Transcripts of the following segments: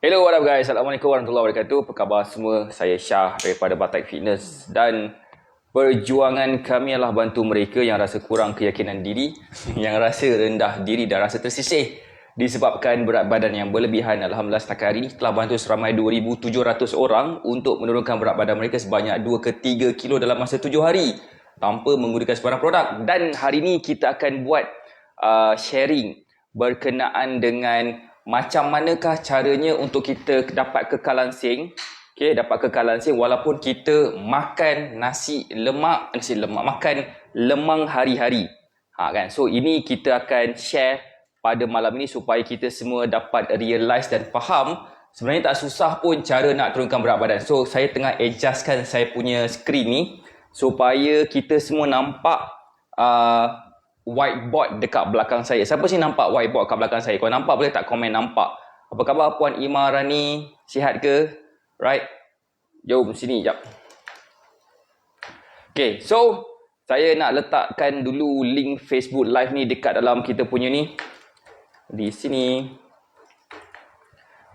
Hello, what up guys? Assalamualaikum warahmatullahi wabarakatuh. Apa khabar semua? Saya Syah daripada Batak Fitness dan perjuangan kami adalah bantu mereka yang rasa kurang keyakinan diri, yang rasa rendah diri dan rasa tersisih disebabkan berat badan yang berlebihan. Alhamdulillah setakat hari ini telah bantu seramai 2,700 orang untuk menurunkan berat badan mereka sebanyak 2 ke 3 kilo dalam masa 7 hari tanpa menggunakan sebarang produk. Dan hari ini kita akan buat sharing berkenaan dengan macam manakah caranya untuk kita dapat kekal langsing. Okey, dapat kekal langsing walaupun kita makan nasi lemak, makan lemang hari-hari. Kan? So ini kita akan share pada malam ini supaya kita semua dapat realize dan faham sebenarnya tak susah pun cara nak turunkan berat badan. So saya tengah adjustkan saya punya screen ni supaya kita semua nampak whiteboard dekat belakang saya. Siapa sih nampak whiteboard kat belakang saya? Kalau nampak boleh tak komen nampak. Apa khabar Puan Ima Rani? Sihat ke? Right? Jom sini jap. Okay, so saya nak letakkan dulu link Facebook Live ni dekat dalam kita punya ni. Di sini.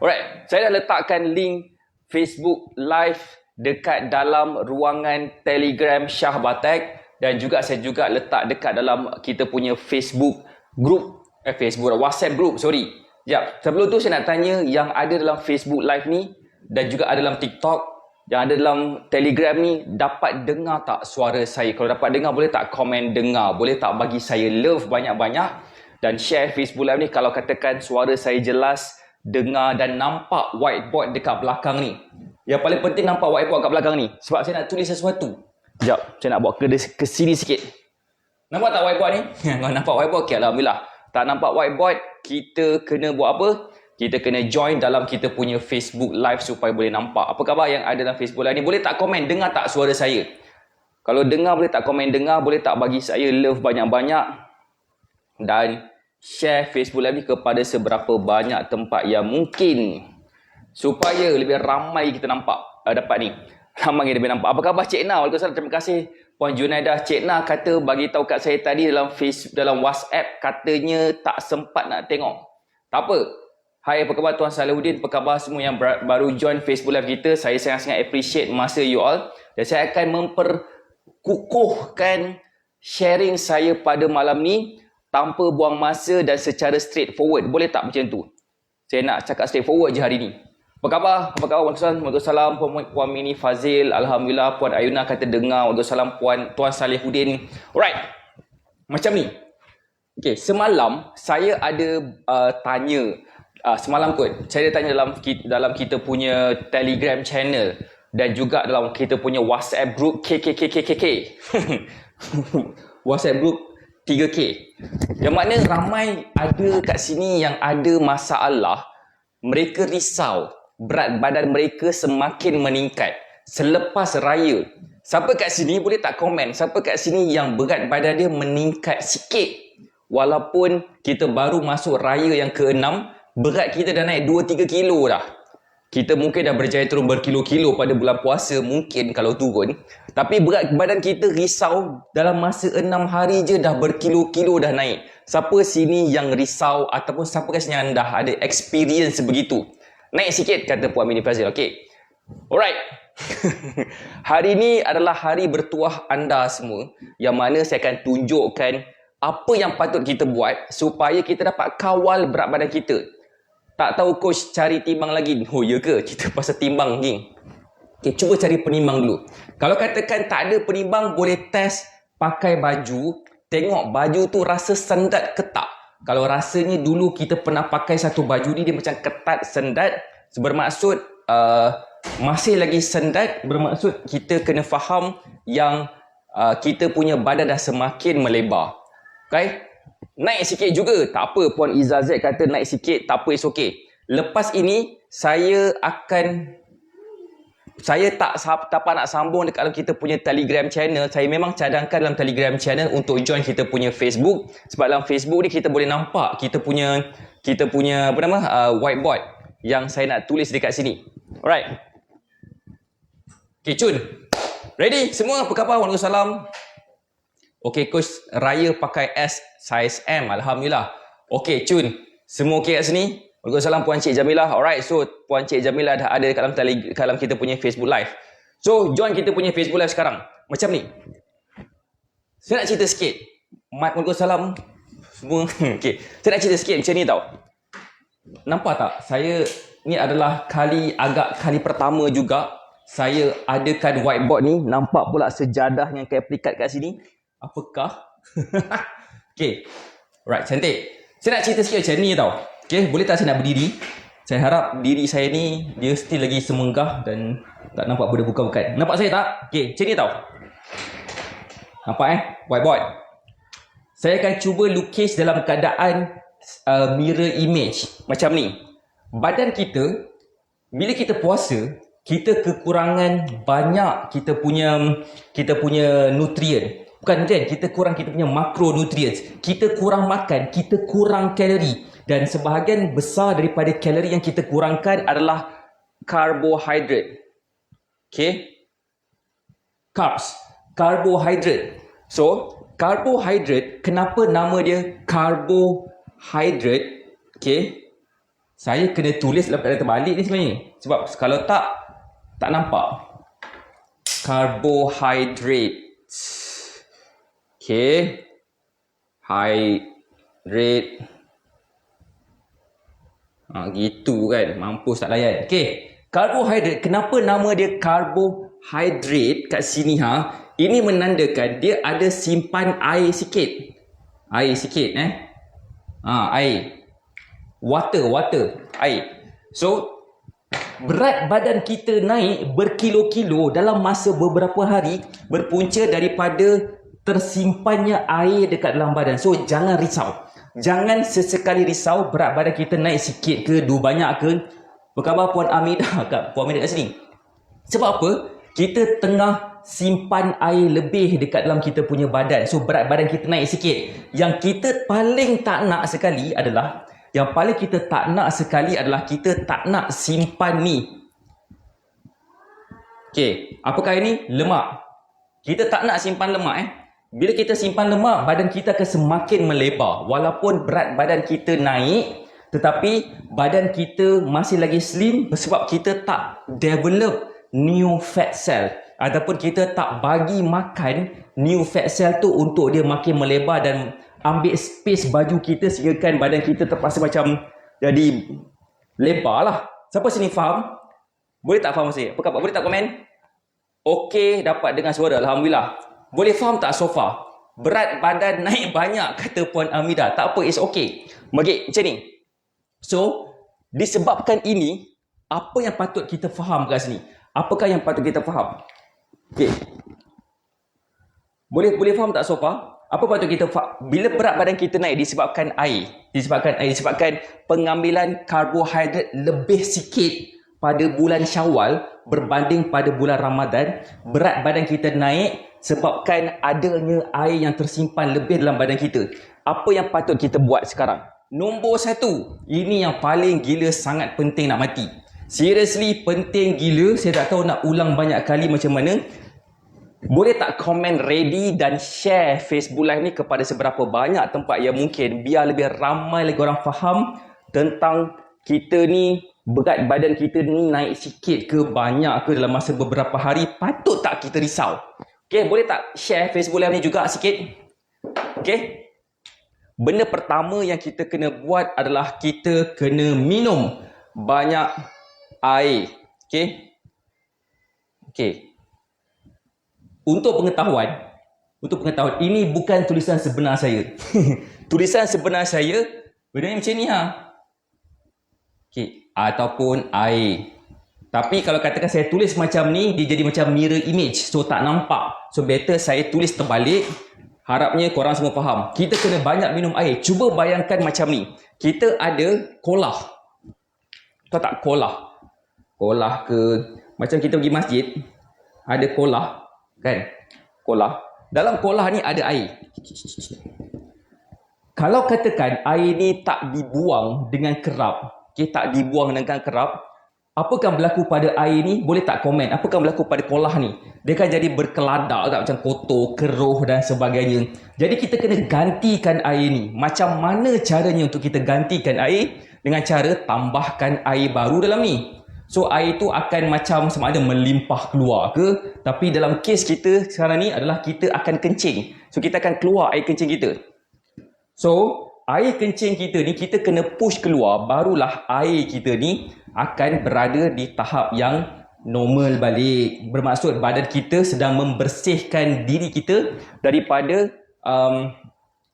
Alright, saya dah letakkan link Facebook Live dekat dalam ruangan Telegram Syah Batak. Dan juga saya juga letak dekat dalam kita punya Facebook group, WhatsApp group, sorry. Sekejap, sebelum tu saya nak tanya yang ada dalam Facebook Live ni dan juga ada dalam TikTok, yang ada dalam Telegram ni, dapat dengar tak suara saya? Kalau dapat dengar, boleh tak komen dengar? Boleh tak bagi saya love banyak-banyak? Dan share Facebook Live ni kalau katakan suara saya jelas, dengar dan nampak whiteboard dekat belakang ni. Yang paling penting nampak whiteboard kat belakang ni. Sebab saya nak tulis sesuatu. Sekejap, saya nak bawa ke sini sikit. Nampak tak whiteboard ni? Kalau nampak whiteboard, okay, Alhamdulillah. Tak nampak whiteboard, kita kena buat apa? Kita kena join dalam kita punya Facebook Live supaya boleh nampak. Apa khabar yang ada dalam Facebook Live ni? Boleh tak komen, dengar tak suara saya? Kalau dengar, boleh tak komen dengar? Boleh tak bagi saya love banyak-banyak? Dan share Facebook Live ni kepada seberapa banyak tempat yang mungkin supaya lebih ramai kita nampak, dapat ni. Ramai yang lebih nampak. Apa khabar Cik Na? Waalaikumsalam. Terima kasih Puan Junaidah. Cik Na kata bagi tahu kat saya tadi dalam WhatsApp katanya tak sempat nak tengok. Tak apa. Hai, apa khabar Tuan Salahuddin? Apa khabar semua yang baru join Facebook Live kita? Saya sangat-sangat appreciate masa you all. Dan saya akan memperkukuhkan sharing saya pada malam ni tanpa buang masa dan secara straightforward. Boleh tak macam tu? Saya nak cakap straightforward je hari ni. Apa khabar? Apa khabar? Waalaikumsalam. Puan Mini Fazil. Alhamdulillah. Puan Ayuna kata dengar. Waalaikumsalam. Tuan Salihuddin. Alright. Macam ni. Okay. Semalam saya ada tanya. Semalam kot. Saya ada tanya dalam kita punya Telegram channel. Dan juga dalam kita punya WhatsApp group KKKKKK. WhatsApp group 3K. Yang mana ramai ada kat sini yang ada masalah. Mereka risau. Berat badan mereka semakin meningkat selepas raya. Siapa kat sini boleh tak komen? Siapa kat sini yang berat badan dia meningkat sikit? Walaupun kita baru masuk raya yang ke-6, berat kita dah naik 2-3 kilo dah. Kita mungkin dah berjaya turun berkilo-kilo pada bulan puasa, mungkin kalau turun. Tapi berat badan kita risau dalam masa 6 hari je dah berkilo-kilo dah naik. Siapa sini yang risau ataupun siapa kat sini yang dah ada experience begitu? Naik sikit kata Puan Mini Fazil. Okey. Alright. Hari ini adalah hari bertuah anda semua yang mana saya akan tunjukkan apa yang patut kita buat supaya kita dapat kawal berat badan kita. Tak tahu coach cari timbang lagi. Oh ya ke? Kita pasal timbang geng. Okay, cuba cari penimbang dulu. Kalau katakan tak ada penimbang, boleh test pakai baju. Tengok baju tu rasa sendat ke tak. Kalau rasanya dulu kita pernah pakai satu baju ni, dia macam ketat, sendat. Bermaksud masih lagi sendat. Bermaksud kita kena faham yang kita punya badan dah semakin melebar. Okay? Naik sikit juga. Tak apa. Puan Izazet kata naik sikit. Tak apa, it's okay. Lepas ini, saya tak dapat nak sambung dekat dalam kita punya Telegram channel. Saya memang cadangkan dalam Telegram channel untuk join kita punya Facebook. Sebab dalam Facebook ni kita boleh nampak kita punya whiteboard yang saya nak tulis dekat sini. Alright. Okay, Cun. Ready? Semua apa khabar? Waalaikumsalam. Okay, coach Raya pakai S, size M. Alhamdulillah. Okay, Cun. Semua okay kat sini? Waalaikumsalam Puan Cik Jamilah. Alright, so Puan Cik Jamilah dah ada dalam kita punya Facebook Live. So, join kita punya Facebook Live sekarang. Macam ni. Saya nak cerita sikit. Waalaikumsalam semua. Okay. Saya nak cerita sikit macam ni tau. Nampak tak? Saya, ni adalah agak kali pertama juga saya adakan whiteboard ni. Nampak pula sejadah yang kayak plikat kat sini. Apakah? Okay. Alright, cantik. Saya nak cerita sikit macam ni tau. Okay, boleh tak saya nak berdiri? Saya harap diri saya ni, dia still lagi semenggah dan tak nampak bukan. Nampak saya tak? Okay, macam ni tau. Nampak whiteboard. Saya akan cuba lukis dalam keadaan mirror image. Macam ni. Badan kita, bila kita puasa, kita kekurangan banyak kita punya nutrien. Bukan nutrien, kita kurang kita punya makronutrients. Kita kurang makan, kita kurang kalori. Dan sebahagian besar daripada kalori yang kita kurangkan adalah karbohidrat. Okay? Carbs. Karbohidrat. So, karbohidrat, kenapa nama dia karbohidrat? Okay? Saya kena tulis dalam keadaan terbalik ni sebenarnya. Sebab kalau tak nampak. Carbohydrate. Okay. Hydrate. Gitu kan. Mampus tak layan. Okay. Karbohidrat. Kenapa nama dia karbohidrat kat sini Ini menandakan dia ada simpan air sikit. Air sikit air. Water. Air. So, berat badan kita naik berkilo-kilo dalam masa beberapa hari berpunca daripada tersimpannya air dekat dalam badan. So, jangan risau. Jangan sesekali risau berat badan kita naik sikit ke, banyak ke. Apa khabar Puan Amidah kat sini? Sebab apa? Kita tengah simpan air lebih dekat dalam kita punya badan. So, berat badan kita naik sikit. Yang kita paling tak nak sekali adalah kita tak nak simpan ni. Okay, apakah ini? Lemak. Kita tak nak simpan lemak Bila kita simpan lemak, badan kita akan semakin melebar. Walaupun berat badan kita naik, tetapi badan kita masih lagi slim sebab kita tak develop new fat cell. Ataupun kita tak bagi makan new fat cell tu untuk dia makin melebar dan ambil space baju kita sehingga kan badan kita terpaksa macam jadi lebar lah. Siapa sini faham? Boleh tak faham saya? Apa khabar? Boleh tak komen? Okey, dapat dengar suara. Alhamdulillah. Boleh faham tak so far? Berat badan naik banyak, kata Puan Amidah. Tak apa, it's okay. Bagi macam ni. So, disebabkan ini, apa yang patut kita faham kat sini? Apakah yang patut kita faham? Okay. Boleh faham tak so far? Apa patut kita faham? Bila berat badan kita naik disebabkan air. Disebabkan pengambilan karbohidrat lebih sikit pada bulan Syawal berbanding pada bulan Ramadan. Berat badan kita naik sebabkan adanya air yang tersimpan lebih dalam badan kita. Apa yang patut kita buat sekarang? Nombor 1. Ini yang paling gila, sangat penting nak mati. Seriously, penting gila. Saya tak tahu nak ulang banyak kali macam mana. Boleh tak komen ready dan share Facebook Live ni kepada seberapa banyak tempat yang mungkin, biar lebih ramai lagi orang faham tentang kita ni, berat badan kita ni naik sikit ke banyak ke dalam masa beberapa hari. Patut tak kita risau? Okay, boleh tak share Facebook Live ni juga sikit? Okay. Benda pertama yang kita kena buat adalah kita kena minum banyak air. Okay. Okay. Untuk pengetahuan, ini bukan tulisan sebenar saya. Tulisan sebenar saya, benda macam ni Okay. Ataupun air. Tapi kalau katakan saya tulis macam ni, dia jadi macam mirror image. So, tak nampak. So, better saya tulis terbalik. Harapnya korang semua faham. Kita kena banyak minum air. Cuba bayangkan macam ni. Kita ada kolah. Tahu tak kolah? Kolah ke... Macam kita pergi masjid. Ada kolah. Kan? Kolah. Dalam kolah ni ada air. Kalau katakan air ni tak dibuang dengan kerap. Okay, tak dibuang dengan kerap. Apa akan berlaku pada air ni? Boleh tak komen? Apa akan berlaku pada kolah ni? Dia akan jadi berkeladak tak? Macam kotor, keruh dan sebagainya. Jadi kita kena gantikan air ni. Macam mana caranya untuk kita gantikan air? dengan cara tambahkan air baru dalam ni. So air tu akan macam sama ada melimpah keluar ke, tapi dalam kes kita sekarang ni adalah kita akan kencing. So kita akan keluar air kencing kita. So air kencing kita ni kita kena push keluar, barulah air kita ni akan berada di tahap yang normal balik. Bermaksud badan kita sedang membersihkan diri kita daripada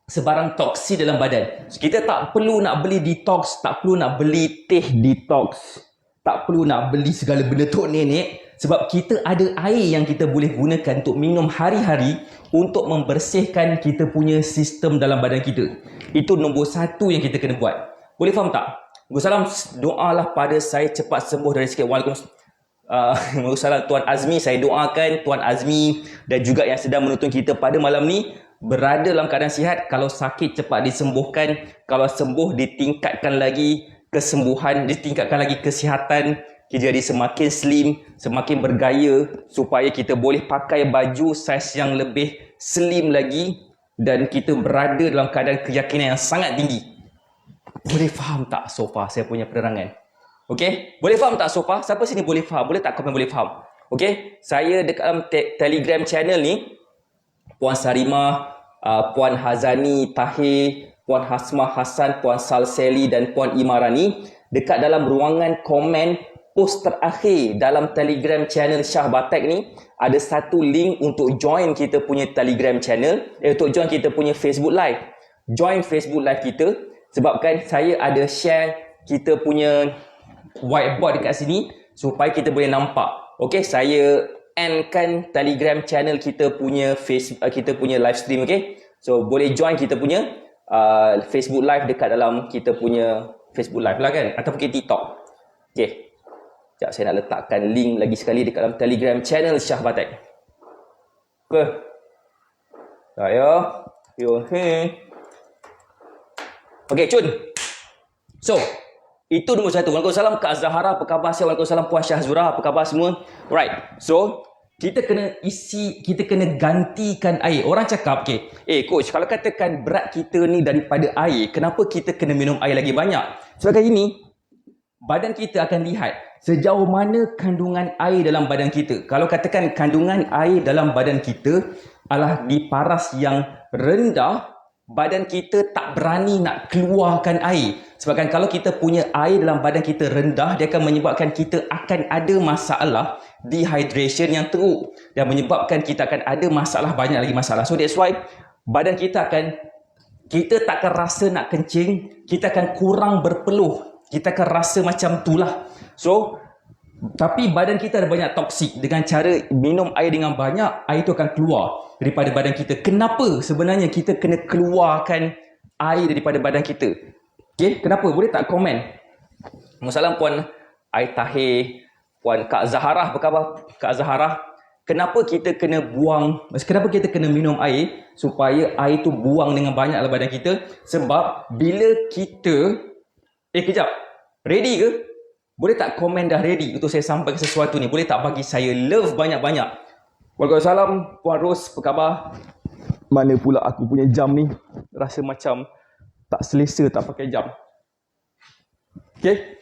sebarang toksin dalam badan. So, kita tak perlu nak beli detox, tak perlu nak beli teh detox, tak perlu nak beli segala benda tok nenek, sebab kita ada air yang kita boleh gunakan untuk minum hari-hari untuk membersihkan kita punya sistem dalam badan kita. Itu nombor satu yang kita kena buat. Boleh faham tak? Waalaikumsalam, doalah pada saya cepat sembuh dari sikit. Waalaikumsalam Tuan Azmi, saya doakan Tuan Azmi dan juga yang sedang menonton kita pada malam ni berada dalam keadaan sihat. Kalau sakit cepat disembuhkan, kalau sembuh ditingkatkan lagi kesembuhan, ditingkatkan lagi kesihatan, kita jadi semakin slim, semakin bergaya supaya kita boleh pakai baju saiz yang lebih slim lagi dan kita berada dalam keadaan keyakinan yang sangat tinggi. Boleh faham tak so far saya punya penerangan? Okey, boleh faham tak so far? Siapa sini boleh faham? Boleh tak komen boleh faham? Okey, saya dekat dalam Telegram channel ni, Puan Sarimah, Puan Hazani Tahir, Puan Hasmah Hassan, Puan Salseli dan Puan Imarani, dekat dalam ruangan komen post terakhir dalam Telegram channel Shah Batek ni ada satu link untuk join kita punya Telegram channel, untuk join kita punya Facebook Live. Join Facebook Live kita sebabkan saya ada share kita punya whiteboard dekat sini supaya kita boleh nampak. Okey, saya endkan Telegram channel kita punya kita punya live stream. Okey, so boleh join kita punya Facebook Live dekat dalam kita punya Facebook Live lah kan, ataupun kita TikTok. Okey, sekejap saya nak letakkan link lagi sekali dekat dalam Telegram channel Shah Batek. Okey, saya okey, Cun. So itu nombor satu. Waalaikumsalam Kak Zahara, apa khabar? Waalaikumsalam Puan Syahzura, apa khabar semua? Right, so kita kena kita kena gantikan air. Orang cakap, coach, kalau katakan berat kita ni daripada air, kenapa kita kena minum air lagi banyak? Sebagai ini, badan kita akan lihat sejauh mana kandungan air dalam badan kita. Kalau katakan kandungan air dalam badan kita adalah di paras yang rendah, badan kita tak berani nak keluarkan air. Sebabkan kalau kita punya air dalam badan kita rendah, dia akan menyebabkan kita akan ada masalah dehydration yang teruk dan menyebabkan kita akan ada masalah, banyak lagi masalah. So that's why badan kita takkan rasa nak kencing, kita akan kurang berpeluh, kita akan rasa macam itulah. So tapi badan kita ada banyak toksik. Dengan cara minum air dengan banyak, air itu akan keluar daripada badan kita. Kenapa sebenarnya kita kena keluarkan air daripada badan kita? Okay, kenapa? Boleh tak komen? Masalah Puan Ai Tahir, Puan Kak Zahara, apa khabar Kak Zahara? Kenapa kita kena kenapa kita kena minum air supaya air tu buang dengan banyak dalam badan kita? Sebab bila kita kejap, ready ke? Boleh tak komen dah ready untuk saya sampaikan sesuatu ni? Boleh tak bagi saya love banyak-banyak? Waalaikumsalam Puan Ros, apa khabar? Mana pula aku punya jam ni? Rasa macam tak selesa tak pakai jam. Okay?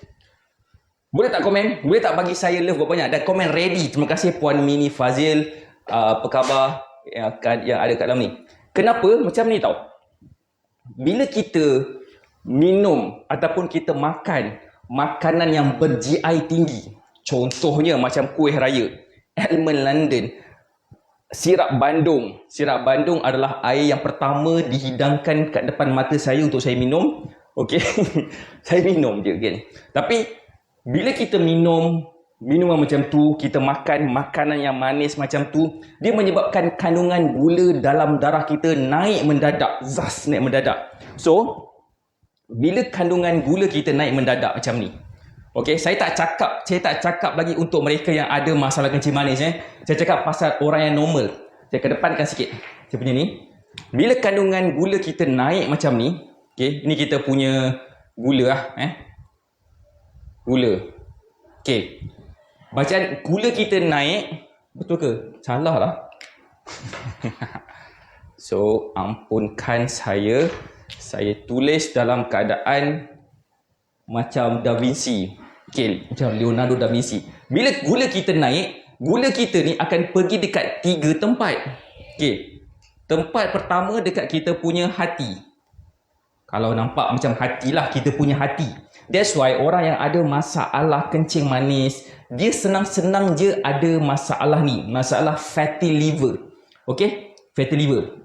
Boleh tak komen? Boleh tak bagi saya love banyak dan komen ready? Terima kasih Puan Mini Fazil, apa khabar yang ada kat dalam ni. Kenapa macam ni tau? Bila kita minum ataupun kita makan makanan yang ber-GI tinggi, contohnya macam kuih raya, Almond London, sirap Bandung. Sirap Bandung adalah air yang pertama dihidangkan kat depan mata saya untuk saya minum. Okey. Saya minum je kan. Tapi bila kita minum minuman macam tu, kita makan makanan yang manis macam tu, dia menyebabkan kandungan gula dalam darah kita naik mendadak. Naik mendadak. So, bila kandungan gula kita naik mendadak macam ni, okey, saya tak cakap lagi untuk mereka yang ada masalah kencing manis. Saya cakap pasal orang yang normal. Saya kedepankan sikit. Saya punya ni. Bila kandungan gula kita naik macam ni, okey, ini kita punya gula lah. Gula. Okey. Bacaan gula kita naik, betul ke? Salah lah. So, ampunkan saya tulis dalam keadaan macam Da Vinci. Okay, macam Leonardo da Vinci. Bila gula kita naik, gula kita ni akan pergi dekat 3 tempat. Okay. Tempat pertama dekat kita punya hati. Kalau nampak macam hati lah, kita punya hati. That's why orang yang ada masalah kencing manis, dia senang-senang je ada masalah ni. Masalah fatty liver. Okay? Fatty liver.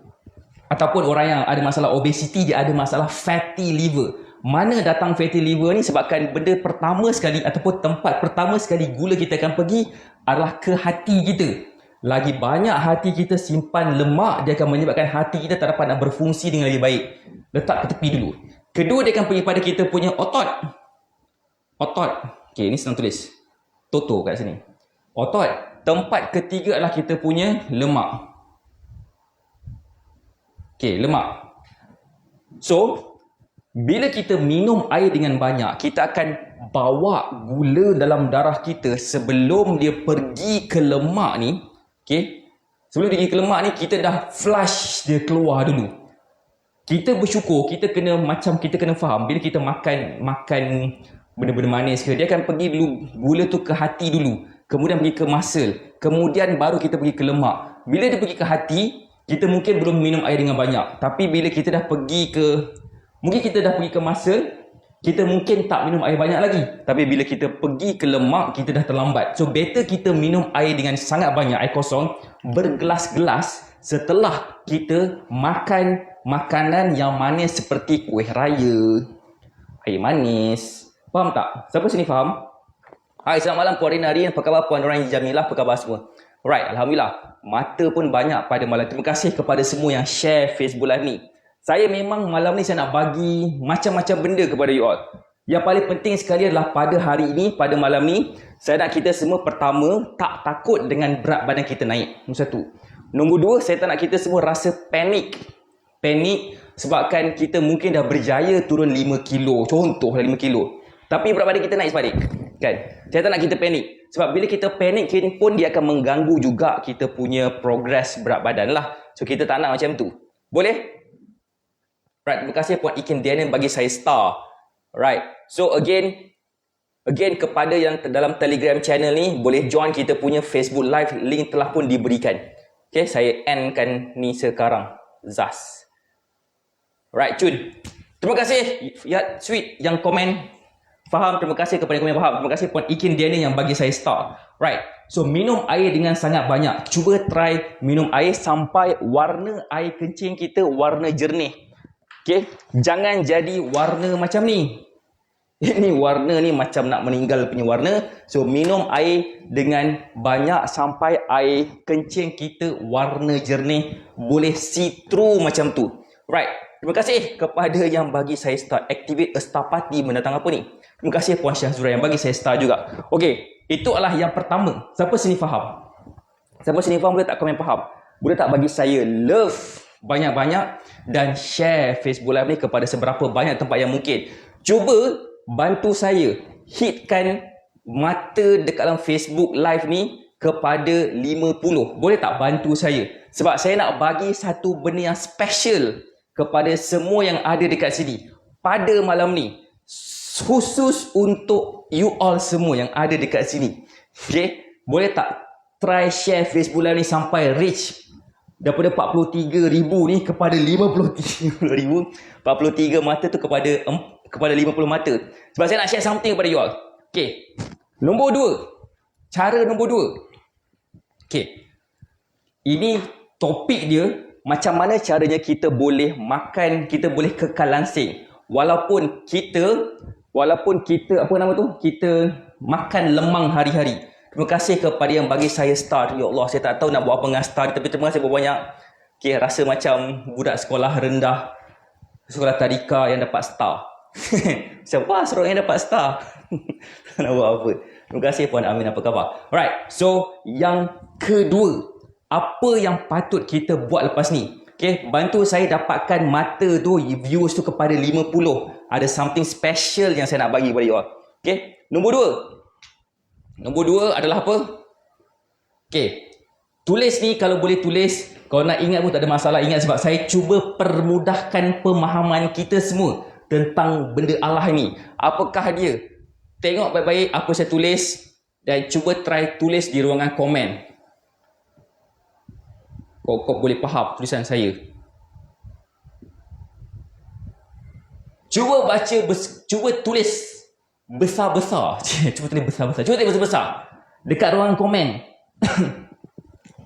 Ataupun orang yang ada masalah obesity, dia ada masalah fatty liver. Mana datang fatty liver ni? Sebabkan benda pertama sekali ataupun tempat pertama sekali gula kita akan pergi adalah ke hati kita. Lagi banyak hati kita simpan lemak, dia akan menyebabkan hati kita tak dapat nak berfungsi dengan lebih baik. Letak ke tepi dulu. Kedua, dia akan pergi pada kita punya otot. Otot. Okay, ni senang tulis. Toto kat sini. Otot. Tempat ketiga adalah kita punya lemak. Okay, lemak. So, bila kita minum air dengan banyak, kita akan bawa gula dalam darah kita sebelum dia pergi ke lemak ni. Okay, sebelum dia pergi ke lemak ni, kita dah flush dia keluar dulu. Kita bersyukur, kita kena faham, bila kita makan benda-benda manis ke, dia akan pergi dulu, gula tu ke hati dulu, kemudian pergi ke muscle, kemudian baru kita pergi ke lemak. Bila dia pergi ke hati, kita mungkin belum minum air dengan banyak, tapi bila kita dah pergi ke muscle, kita mungkin tak minum air banyak lagi. Tapi bila kita pergi ke lemak, kita dah terlambat. So better kita minum air dengan sangat banyak, air kosong, bergelas-gelas setelah kita makan makanan yang manis seperti kuih raya, air manis. Faham tak? Siapa sini faham? Hai, selamat malam Puan Rina Arin. Apa khabar Puan Orang Jamilah? Apa khabar semua? Alright, Alhamdulillah. Mata pun banyak pada malam. Terima kasih kepada semua yang share Facebook Live ni. Saya memang malam ni saya nak bagi macam-macam benda kepada you all. Yang paling penting sekali adalah pada hari ini, pada malam ni, saya nak kita semua pertama tak takut dengan berat badan kita naik. Nombor satu. Nombor dua, saya tak nak kita semua rasa panik. Panik sebabkan kita mungkin dah berjaya turun 5 kilo. Contohlah 5 kilo. Tapi berat badan kita naik sebalik. Kan? Saya tak nak kita panik. Sebab bila kita panik pun dia akan mengganggu juga kita punya progress berat badan lah. So kita tak nak macam tu. Boleh? Right, terima kasih Puan Ikin Diana bagi saya star. Right, so again kepada yang dalam Telegram channel ni, boleh join kita punya Facebook Live, link telah pun diberikan. Okay, saya endkan ni sekarang. Zas. Right, Cun. Terima kasih ya sweet yang komen faham. Terima kasih kepada yang komen faham. Terima kasih Puan Ikin Diana yang bagi saya star. Right, so minum air dengan sangat banyak. Cuba try minum air sampai warna air kencing kita warna jernih. Okay, jangan jadi warna macam ni. Ini warna ni macam nak meninggal punya warna. So minum air dengan banyak sampai air kencing kita warna jernih, boleh see through macam tu. Right, terima kasih kepada yang bagi saya star. Activate a star party mendatang apa ni? Terima kasih Puan Syahzura yang bagi saya star juga. Okay, itu adalah yang pertama. Siapa sini faham? Siapa sini faham? Boleh tak komen faham? Boleh tak bagi saya love banyak-banyak dan share Facebook Live ni kepada seberapa banyak tempat yang mungkin. Cuba bantu saya hitkan mata dekat dalam Facebook Live ni kepada 50. Boleh tak bantu saya? Sebab saya nak bagi satu benda yang special kepada semua yang ada dekat sini pada malam ni, khusus untuk you all semua yang ada dekat sini. Okay, boleh tak try share Facebook Live ni sampai reach daripada 43,000 ni kepada 53,000. 43 mata tu kepada 50 mata. Sebab saya nak share something kepada you all. Okay, nombor 2. Cara nombor 2. Okay, ini topik dia, macam mana caranya kita boleh makan, kita boleh kekal langsing walaupun kita apa nama tu, kita makan lemang hari-hari. Terima kasih kepada yang bagi saya star. Ya Allah, saya tak tahu nak buat apa dengan star, tapi terima kasih banyak. Okay, rasa macam budak sekolah rendah, sekolah tadika yang dapat star. Macam, wah, seorang yang dapat star. Nak buat apa? Terima kasih Puan Amin, apa khabar? Alright, so yang kedua, apa yang patut kita buat lepas ni? Okay, bantu saya dapatkan mata tu, views tu kepada 50. Ada something special yang saya nak bagi kepada you all. Okay, nombor 2. Nombor 2 adalah apa? Okay, tulis ni kalau boleh tulis. Kalau nak ingat pun tak ada masalah, ingat sebab saya cuba permudahkan pemahaman kita semua. tentang benda Allah ni. Apakah dia? Tengok baik-baik apa saya tulis dan cuba try tulis di ruangan komen. Kau boleh faham tulisan saya. Cuba baca, cuba tulis besar-besar. Cuba tulis besar-besar. Cuba tulis besar-besar. Dekat ruangan komen.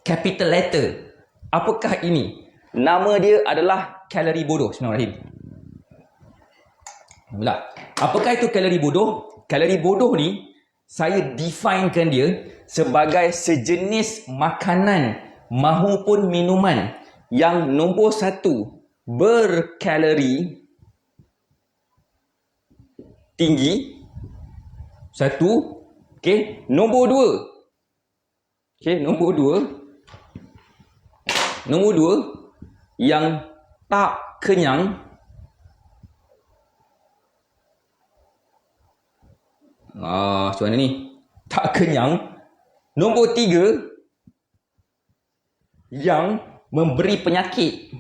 Capital letter. Apakah ini? Nama dia adalah kalori bodoh. Bismillahirrahmanirrahim. Apakah itu kalori bodoh? Kalori bodoh ni, saya definekan dia sebagai sejenis makanan mahupun minuman yang nombor satu, berkalori tinggi. Satu. Okey. Nombor dua. Okey, nombor dua, yang tak kenyang. Macam mana ni? Tak kenyang. Nombor tiga, yang memberi penyakit.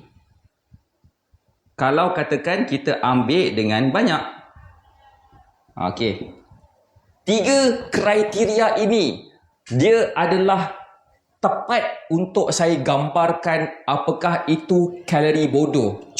Kalau katakan kita ambil dengan banyak. Okey. 3 kriteria ini, dia adalah tepat untuk saya gambarkan apakah itu kalori bodoh.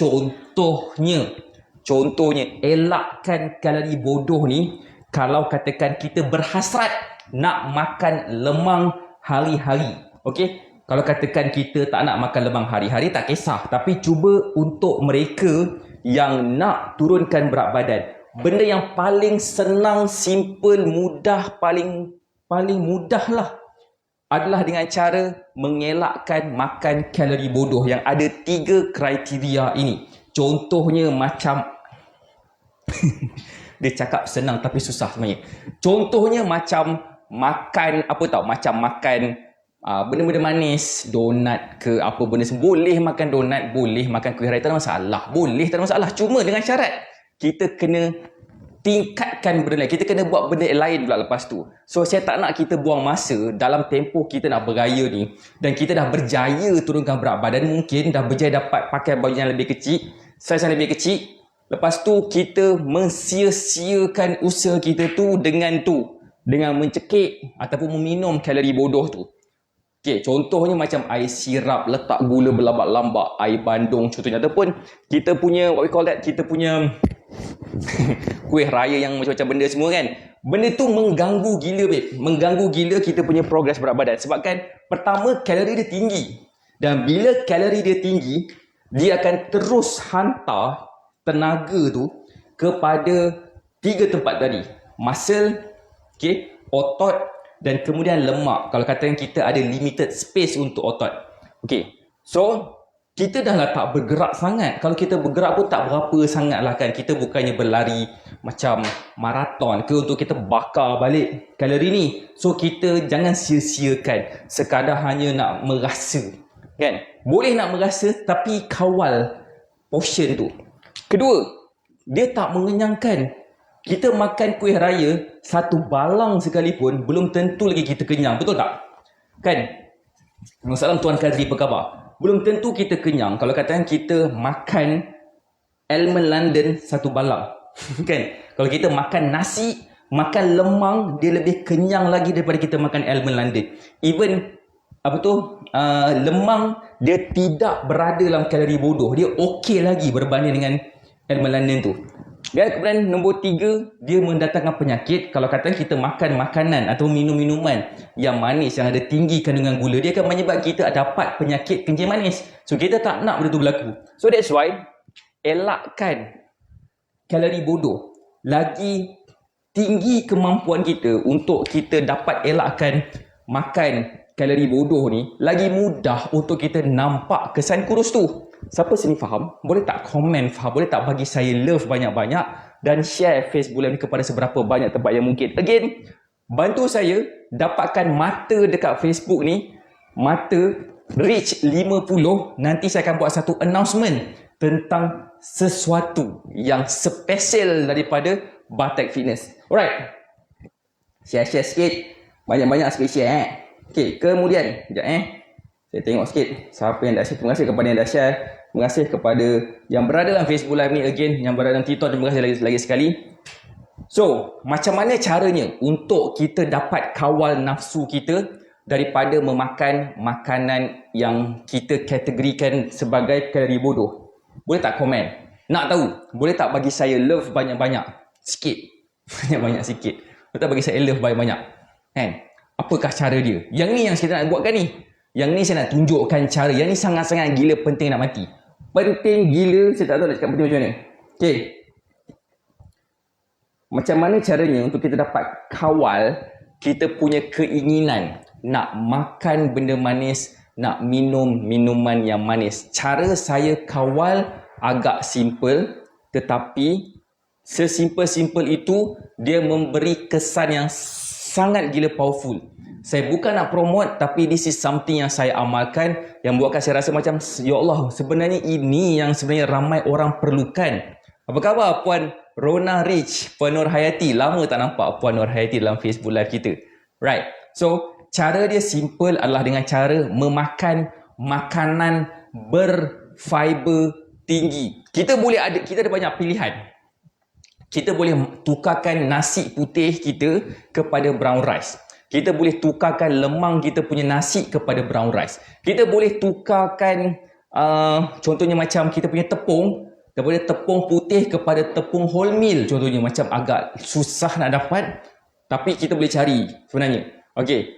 Contohnya, elakkan kalori bodoh ni kalau katakan kita berhasrat nak makan lemang hari-hari. Okey? Kalau katakan kita tak nak makan lemang hari-hari, tak kisah. Tapi cuba untuk mereka yang nak turunkan berat badan. Benda yang paling senang, simple, mudah, paling mudah lah adalah dengan cara mengelakkan makan kalori bodoh yang ada 3 kriteria ini. Contohnya macam dia cakap senang tapi susah sebenarnya. Contohnya macam makan macam makan benda-benda manis, donat ke apa benda semua. Boleh makan donat, boleh makan kuih raya, tak ada masalah. Boleh, tak ada masalah. Cuma dengan syarat kita kena tingkatkan benda lain. Kita kena buat benda lain pula lepas tu. So, saya tak nak kita buang masa dalam tempoh kita nak bergaya ni. Dan kita dah berjaya turunkan berat badan. Mungkin dah berjaya dapat pakai baju yang lebih kecil, saiz yang lebih kecil. Lepas tu, kita mensia-siakan usaha kita tu dengan mencekik ataupun meminum kalori bodoh tu. Okay, contohnya macam air sirap, letak gula berlambak-lambak, air bandung contohnya. Ataupun kita punya, kita punya kuih raya yang macam-macam benda semua kan. Benda tu mengganggu gila, babe. Mengganggu gila kita punya progres berat badan. Sebabkan pertama, kalori dia tinggi. Dan bila kalori dia tinggi, dia akan terus hantar tenaga tu kepada 3 tempat tadi. Muscle, okay, otot dan kemudian lemak. Kalau katakan kita ada limited space untuk otot. Okay, so kita dah lah tak bergerak sangat. Kalau kita bergerak pun tak berapa sangat lah kan. Kita bukannya berlari macam maraton ke untuk kita bakar balik kalori ni. So kita jangan sia-siakan sekadar hanya nak merasa kan. Boleh nak merasa tapi kawal portion tu. Kedua, dia tak mengenyangkan. Kita makan kuih raya 1 balang sekalipun belum tentu lagi kita kenyang. Betul tak? Kan? Salam Tuan Kadri, apa khabar? Belum tentu kita kenyang kalau katakan kita makan almond London 1 balang. Kan? Kalau kita makan nasi, makan lemang, dia lebih kenyang lagi daripada kita makan almond London. Even lemang dia tidak berada dalam kalori bodoh. Dia okey lagi berbanding dengan almond London tu. Dan kemudian nombor 3, dia mendatangkan penyakit. Kalau katakan kita makan makanan atau minum minuman yang manis, yang ada tinggi kandungan gula, dia akan menyebabkan kita dapat penyakit kencing manis. So kita tak nak benda tu berlaku. So that's why elakkan kalori bodoh. Lagi tinggi kemampuan kita untuk kita dapat elakkan makan kalori bodoh ni, lagi mudah untuk kita nampak kesan kurus tu. Siapa sini faham? Boleh tak komen faham? Boleh tak bagi saya love banyak-banyak dan share Facebook Live ni kepada seberapa banyak tempat yang mungkin. Again, bantu saya dapatkan mata dekat Facebook ni. Mata reach 50. Nanti saya akan buat satu announcement tentang sesuatu yang special daripada Bartek Fitness. Alright. Share-share sikit. Banyak-banyak sikit share Okay, kemudian sekejap saya tengok sikit siapa yang dah share. Terima kasih kepada yang dah share. Terima kasih kepada yang berada dalam Facebook Live ni again, yang berada dalam TikTok, terima kasih lagi sekali. So, macam mana caranya untuk kita dapat kawal nafsu kita daripada memakan makanan yang kita kategorikan sebagai kalori bodoh? Boleh tak komen? Nak tahu? Boleh tak bagi saya love banyak-banyak? Sikit. Banyak-banyak sikit. Boleh tak bagi saya love banyak-banyak? Kan? Apakah cara dia? Yang ni yang kita nak buatkan ni. Yang ni saya nak tunjukkan cara. Yang ni sangat-sangat gila penting nak mati. Penting gila, saya tak tahu nak cakap penting macam mana. Okay. Macam mana caranya untuk kita dapat kawal kita punya keinginan nak makan benda manis, nak minum minuman yang manis. Cara saya kawal agak simple, tetapi sesimpel-simpel itu dia memberi kesan yang sangat gila powerful. Saya bukan nak promote, tapi this is something yang saya amalkan, yang buatkan saya rasa macam, ya Allah, sebenarnya ini yang sebenarnya ramai orang perlukan. Apa khabar Puan Rona Rich, Puan Nur Hayati? Lama tak nampak Puan Nur Hayati dalam Facebook Live kita. Right. So, cara dia simple adalah dengan cara memakan makanan berfiber tinggi. Kita ada banyak pilihan. Kita boleh tukarkan nasi putih kita kepada brown rice. Kita boleh tukarkan lemang kita punya nasi kepada brown rice. Kita boleh tukarkan contohnya macam kita punya tepung, daripada tepung putih kepada tepung wholemeal contohnya, macam agak susah nak dapat, tapi kita boleh cari sebenarnya. Okey.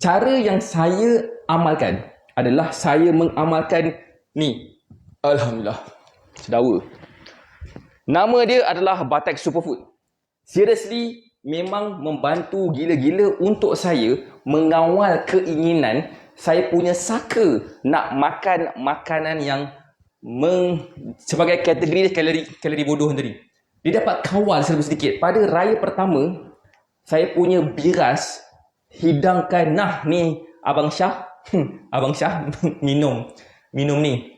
Cara yang saya amalkan adalah saya mengamalkan ni. Alhamdulillah. Sedawa. Nama dia adalah Batek Superfood. Seriously, memang membantu gila-gila untuk saya mengawal keinginan saya punya saka nak makan makanan yang sebagai kategori kalori bodoh tadi. Dia dapat kawal sedikit. Pada raya pertama, saya punya biras hidangkan, nah ni Abang Syah, Abang Syah minum ni.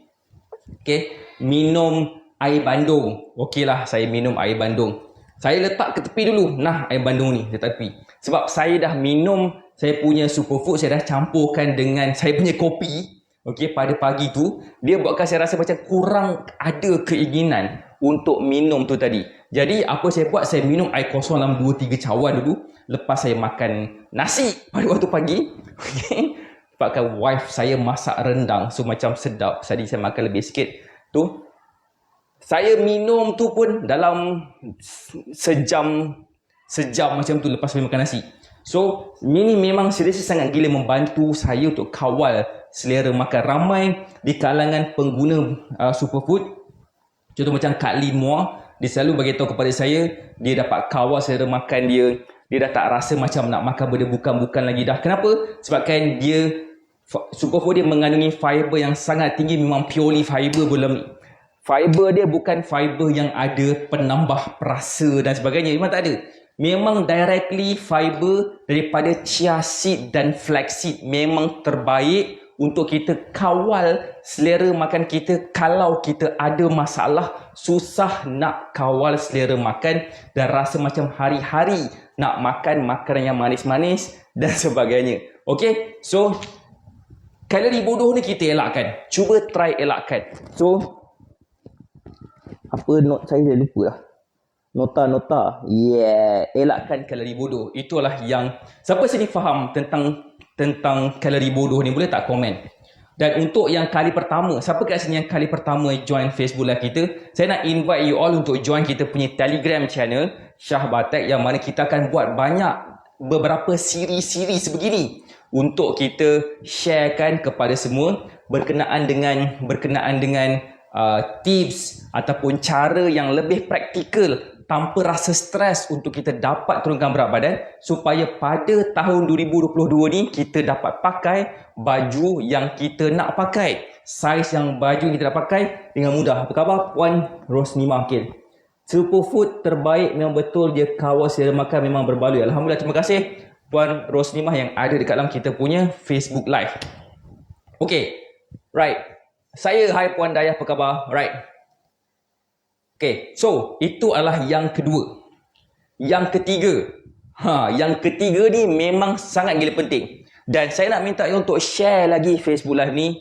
Okay, minum air bandung. Okeylah, saya minum air bandung. Saya letak ke tepi dulu. Nah, air bandung ni ke tepi. Sebab saya dah minum saya punya superfood, saya dah campurkan dengan saya punya kopi. Okey, pada pagi tu, dia buatkan saya rasa macam kurang ada keinginan untuk minum tu tadi. Jadi, apa saya buat? Saya minum air kosong dalam 2-3 cawan dulu. Lepas saya makan nasi pada waktu pagi. Okey. Sebabkan wife saya masak rendang. So, macam sedap. Tadi saya makan lebih sikit. Tu. Saya minum tu pun dalam sejam macam tu lepas saya makan nasi. So, ini memang seriously sangat gila membantu saya untuk kawal selera makan. Ramai di kalangan pengguna superfood, contoh macam Kak Lin Moa, dia selalu bagi tahu kepada saya, dia dapat kawal selera makan dia. Dia dah tak rasa macam nak makan benda bukan-bukan lagi dah. Kenapa? Sebabkan dia, superfood dia mengandungi fiber yang sangat tinggi, memang purely fiber dalam ni. Fiber dia bukan fiber yang ada penambah perasa dan sebagainya. Memang tak ada. Memang directly fiber daripada chia seed dan flax seed. Memang terbaik untuk kita kawal selera makan kita. Kalau kita ada masalah, susah nak kawal selera makan dan rasa macam hari-hari nak makan makanan yang manis-manis dan sebagainya. Okay? So, kalori bodoh ni kita elakkan. Cuba try elakkan. So, apa note saya lupa lah. Nota. Yeah. Elakkan kalori bodoh. Itulah yang... Siapa sini faham tentang kalori bodoh ni? Boleh tak komen? Dan untuk yang kali pertama, siapa kat sini yang kali pertama join Facebook Live kita? Saya nak invite you all untuk join kita punya Telegram channel Syah Batek, yang mana kita akan buat beberapa siri-siri sebegini untuk kita sharekan kepada semua berkenaan dengan tips ataupun cara yang lebih praktikal tanpa rasa stres untuk kita dapat turunkan berat badan, supaya pada tahun 2022 ni kita dapat pakai baju yang kita nak pakai, saiz yang baju yang kita nak pakai dengan mudah. Apa khabar Puan Rosnima? Okay. Superfood terbaik, memang betul dia kawal selera makan, memang berbaloi. Alhamdulillah, terima kasih Puan Rosnima yang ada dekat dalam kita punya Facebook Live. Okay, right. Saya, hai Puan Dayah, apa khabar? Right. Okay, so itu adalah yang kedua. Yang ketiga. Yang ketiga ni memang sangat gila penting. Dan saya nak minta you untuk share lagi Facebook Live ni.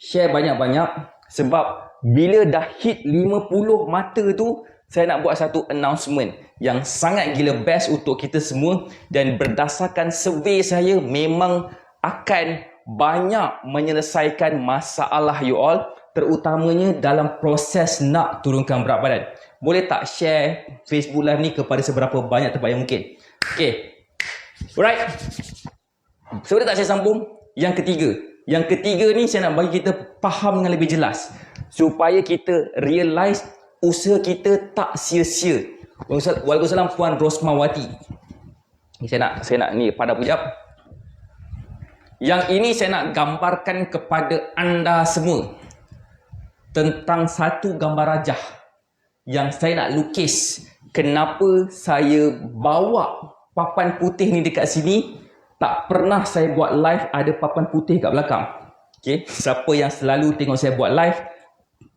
Share banyak-banyak. Sebab bila dah hit 50 mata tu, saya nak buat satu announcement yang sangat gila best untuk kita semua, dan berdasarkan survey saya memang akan banyak menyelesaikan masalah you all, terutamanya dalam proses nak turunkan berat badan. Boleh tak share Facebook Live ni kepada seberapa banyak tempat yang mungkin? Okay. Alright. So, boleh tak saya sambung? Yang ketiga. Yang ketiga ni saya nak bagi kita faham dengan lebih jelas, supaya kita realise usaha kita tak sia-sia. Waalaikumsalam Puan Rosmawati. Saya nak ni pada pujab. Yang ini saya nak gambarkan kepada anda semua tentang satu gambar rajah yang saya nak lukis. Kenapa saya bawa papan putih ni dekat sini? Tak pernah saya buat live ada papan putih kat belakang. Okay? Siapa yang selalu tengok saya buat live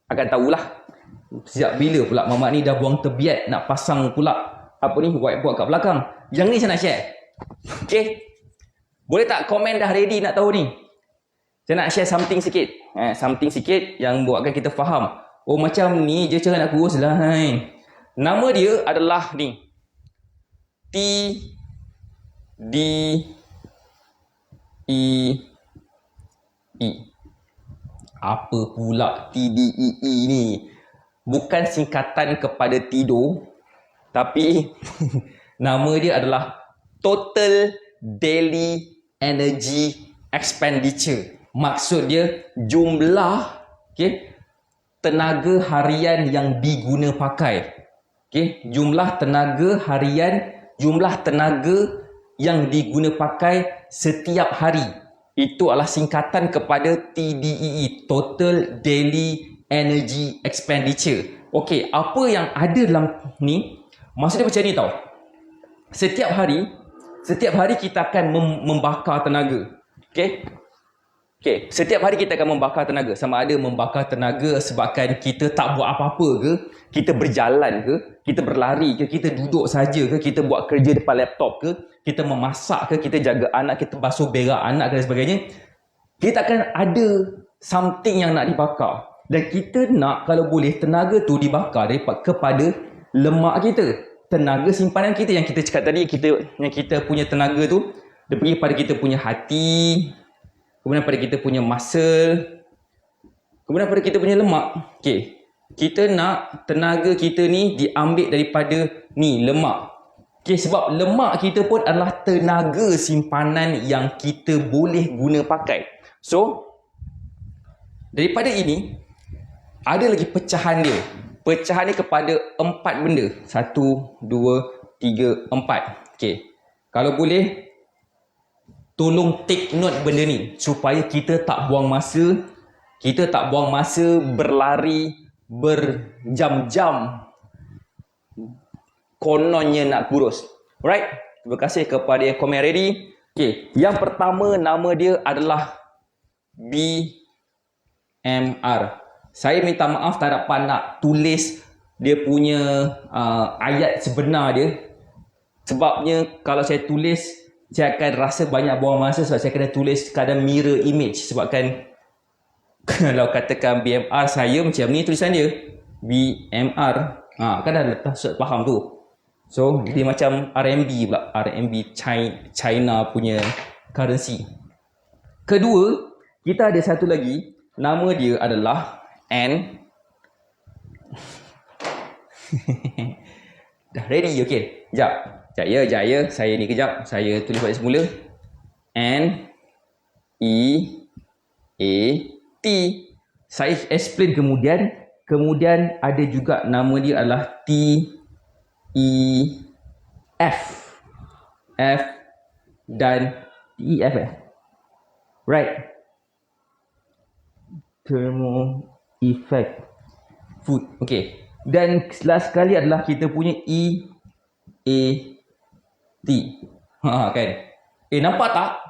akan tahulah sejak bila pula mamak ni dah buang terbiat nak pasang pula apa ni whiteboard kat belakang. Yang ni saya nak share. Okay? Boleh tak komen dah ready nak tahu ni? Saya nak share something sikit. Something sikit yang buatkan kita faham. Oh, macam ni je cara nak kurus lah. Nama dia adalah ni. TDEE. Apa pula TDEE ni? Bukan singkatan kepada tidur, tapi nama dia adalah Total Daily Energy Expenditure. Maksud dia jumlah tenaga harian yang diguna pakai. Jumlah tenaga harian, jumlah tenaga yang diguna pakai setiap hari. Itu adalah singkatan kepada TDEE, Total Daily Energy Expenditure. Okey, apa yang ada dalam ni? Maksudnya macam ni tau. Setiap hari kita akan membakar tenaga. Okey, setiap hari kita akan membakar tenaga. Sama ada membakar tenaga sebabkan kita tak buat apa-apa ke, kita berjalan ke, kita berlari ke, kita duduk saja ke, kita buat kerja depan laptop ke, kita memasak ke, kita jaga anak, kita basuh berak anak dan sebagainya. Kita akan ada something yang nak dibakar. Dan kita nak kalau boleh tenaga tu dibakar kepada lemak kita. Tenaga simpanan kita yang kita cakap tadi, yang kita punya tenaga tu dia pergi pada kita punya hati, kemudian pada kita punya muscle, kemudian pada kita punya lemak. Okey. Kita nak tenaga kita ni diambil daripada ni lemak. Okey, sebab lemak kita pun adalah tenaga simpanan yang kita boleh guna pakai. So, daripada ini ada lagi pecahan dia. Pecahan ni kepada 4 benda. 1, 2, 3, 4. Okey. Kalau boleh tolong take note benda ni supaya kita tak buang masa. Kita tak buang masa berlari berjam-jam kononnya nak kurus. Alright? Terima kasih kepada yang komen ready. Okey, yang pertama nama dia adalah BMR. Saya minta maaf tak dapat nak tulis dia punya ayat sebenar dia. Sebabnya kalau saya tulis, saya akan rasa banyak buang masa sebab saya kena tulis kadang mirror image. Sebabkan kalau katakan BMR saya macam ni tulisan dia. BMR. Kan dah letak faham tu. So, dia macam RMB pula. RMB China punya currency. Kedua, kita ada satu lagi. Nama dia adalah dah ready, okey. Sekejap ya. Saya ni kejap. Saya tulis balik semula. NEAT. Saya explain kemudian. Kemudian ada juga nama dia adalah TEF. F dan TEF right. Thermo effect food. Okey. Dan last sekali adalah kita punya EAT. Kan? Nampak tak?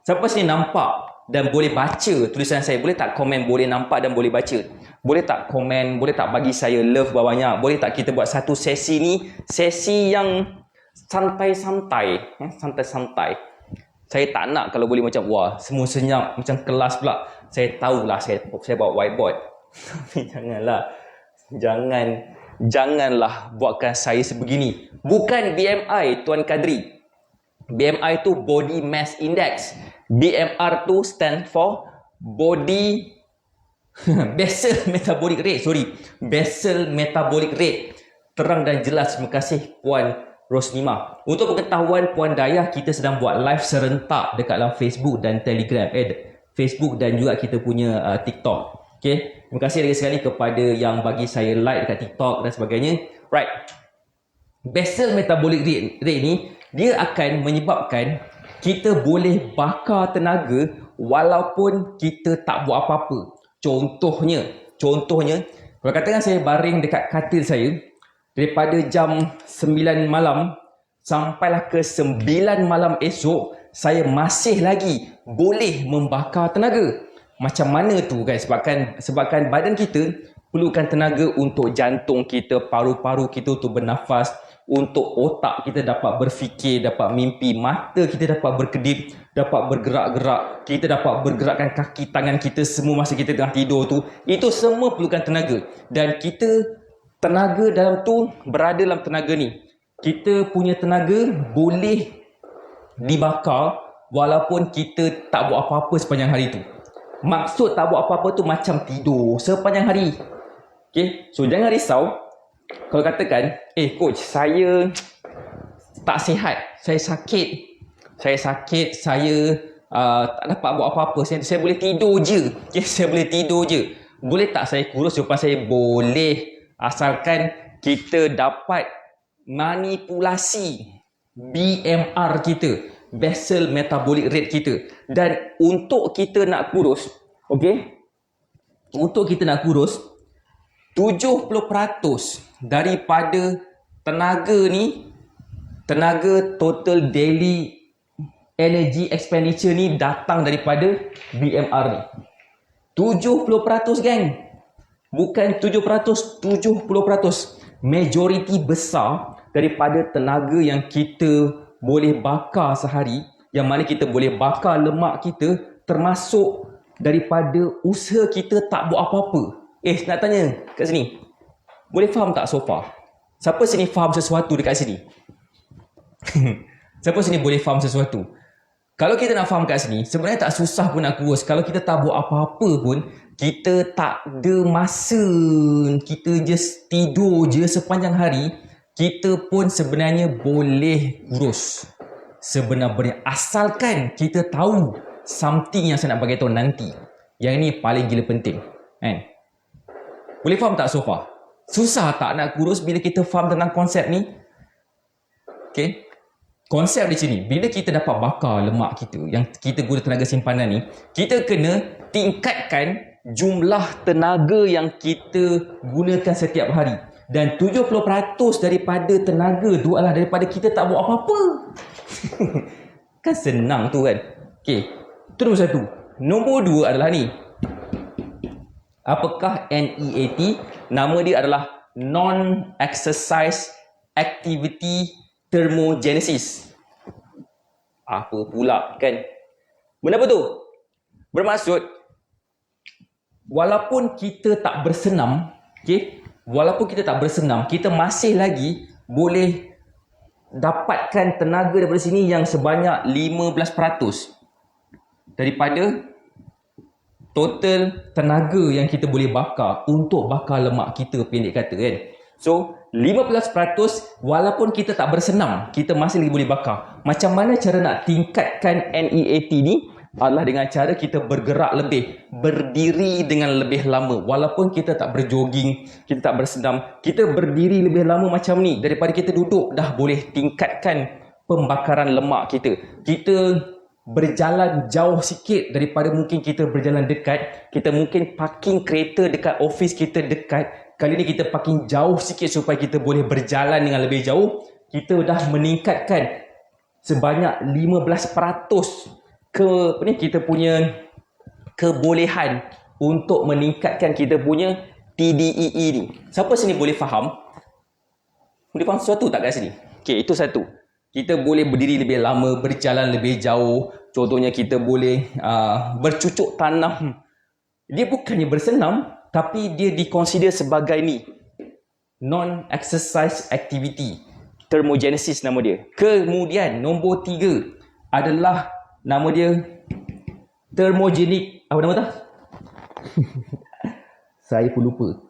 Siapa sini nampak dan boleh baca tulisan saya? Boleh tak komen boleh nampak dan boleh baca? Boleh tak komen, boleh tak bagi saya love banyak? Boleh tak kita buat satu sesi ni, sesi yang santai-santai, santai-santai. Saya tak nak kalau boleh macam wah, semua senyap macam kelas pula. Saya tahulah saya bawa whiteboard. Tapi janganlah. Janganlah buatkan saya sebegini. Bukan BMI, Tuan Kadri. BMI tu Body Mass Index. BMR tu stand for Body Basal Metabolic Rate. Basal Metabolic Rate. Terang dan jelas. Terima kasih Puan Rosnima. Untuk pengetahuan Puan Dayah, kita sedang buat live serentak dekat dalam Facebook dan Telegram. Facebook dan juga kita punya TikTok. Okay. Terima kasih lagi sekali kepada yang bagi saya like dekat TikTok dan sebagainya. Right. Basal Metabolic Rate ni, dia akan menyebabkan kita boleh bakar tenaga walaupun kita tak buat apa-apa. Contohnya, kalau katakan saya baring dekat katil saya daripada jam 9 malam sampailah ke 9 malam esok, saya masih lagi boleh membakar tenaga. Macam mana tu guys? Sebabkan badan kita perlukan tenaga untuk jantung kita, paru-paru kita untuk bernafas, untuk otak kita dapat berfikir, dapat mimpi, mata kita dapat berkedip, dapat bergerak-gerak, kita dapat bergerakkan kaki tangan kita semua masa kita tengah tidur tu. Itu semua perlukan tenaga. Dan kita, tenaga dalam tu berada dalam tenaga ni. Kita punya tenaga boleh dibakar walaupun kita tak buat apa-apa sepanjang hari tu. Maksud tak buat apa-apa tu macam tidur sepanjang hari. Okay? So jangan risau. Kalau katakan, coach, saya tak sihat, saya sakit, saya tak dapat buat apa-apa, saya boleh tidur je. Okay? Saya boleh tidur je. Boleh tak saya kurus? Jawapan saya boleh, asalkan kita dapat manipulasi BMR kita, basal metabolic rate kita. Dan untuk kita nak kurus, okay? Untuk kita nak kurus, 70% daripada tenaga ni, tenaga total daily energy expenditure ni datang daripada BMR ni. 70% geng. Bukan 7%, 70%. Majoriti besar daripada tenaga yang kita boleh bakar sehari, yang mana kita boleh bakar lemak kita, termasuk daripada usaha kita tak buat apa-apa. Nak tanya kat sini, boleh faham tak so far? Siapa sini faham sesuatu dekat sini? Siapa sini boleh faham sesuatu? Kalau kita nak faham kat sini, sebenarnya tak susah pun nak kurus. Kalau kita tak buat apa-apa pun, kita tak ada masa, kita just tidur je sepanjang hari, kita pun sebenarnya boleh kurus. Sebenarnya, asalkan kita tahu something yang saya nak bagi tahu nanti. Yang ini paling gila penting. Kan? Boleh faham tak so far? Susah tak nak kurus bila kita faham tentang konsep ni? Okay? Konsep di sini, bila kita dapat bakar lemak kita, yang kita guna tenaga simpanan ni, kita kena tingkatkan jumlah tenaga yang kita gunakan setiap hari. Dan 70% daripada tenaga tu adalah daripada kita tak buat apa-apa. Kan senang tu kan? Okay, itu nombor satu. Nombor dua adalah ni. Apakah NEAT? Nama dia adalah Non-Exercise Activity Thermogenesis. Apa pula kan? Benda apa tu? Bermaksud, walaupun kita tak bersenam, okay? Walaupun kita tak bersenam, kita masih lagi boleh dapatkan tenaga daripada sini yang sebanyak 15% daripada total tenaga yang kita boleh bakar untuk bakar lemak kita, pendek kata kan. So 15% walaupun kita tak bersenam, kita masih lagi boleh bakar. Macam mana cara nak tingkatkan NEAT ni? Adalah dengan cara kita bergerak lebih, berdiri dengan lebih lama. Walaupun kita tak berjoging, kita tak bersenam, kita berdiri lebih lama macam ni daripada kita duduk, dah boleh tingkatkan pembakaran lemak kita. Kita berjalan jauh sikit daripada mungkin kita berjalan dekat. Kita mungkin parking kereta dekat office kita dekat. Kali ni kita parking jauh sikit supaya kita boleh berjalan dengan lebih jauh. Kita dah meningkatkan sebanyak 15% kita punya kebolehan untuk meningkatkan kita punya TDEE ni. Siapa sini boleh faham? Boleh faham sesuatu tak kat sini? Okay, itu satu. Kita boleh berdiri lebih lama, berjalan lebih jauh. Contohnya kita boleh bercucuk tanam. Dia bukannya bersenam, tapi dia diconsider sebagai ni, non-exercise activity. Thermogenesis nama dia. Kemudian nombor 3 adalah nama dia thermogenic, apa nama tu? Saya pun lupa.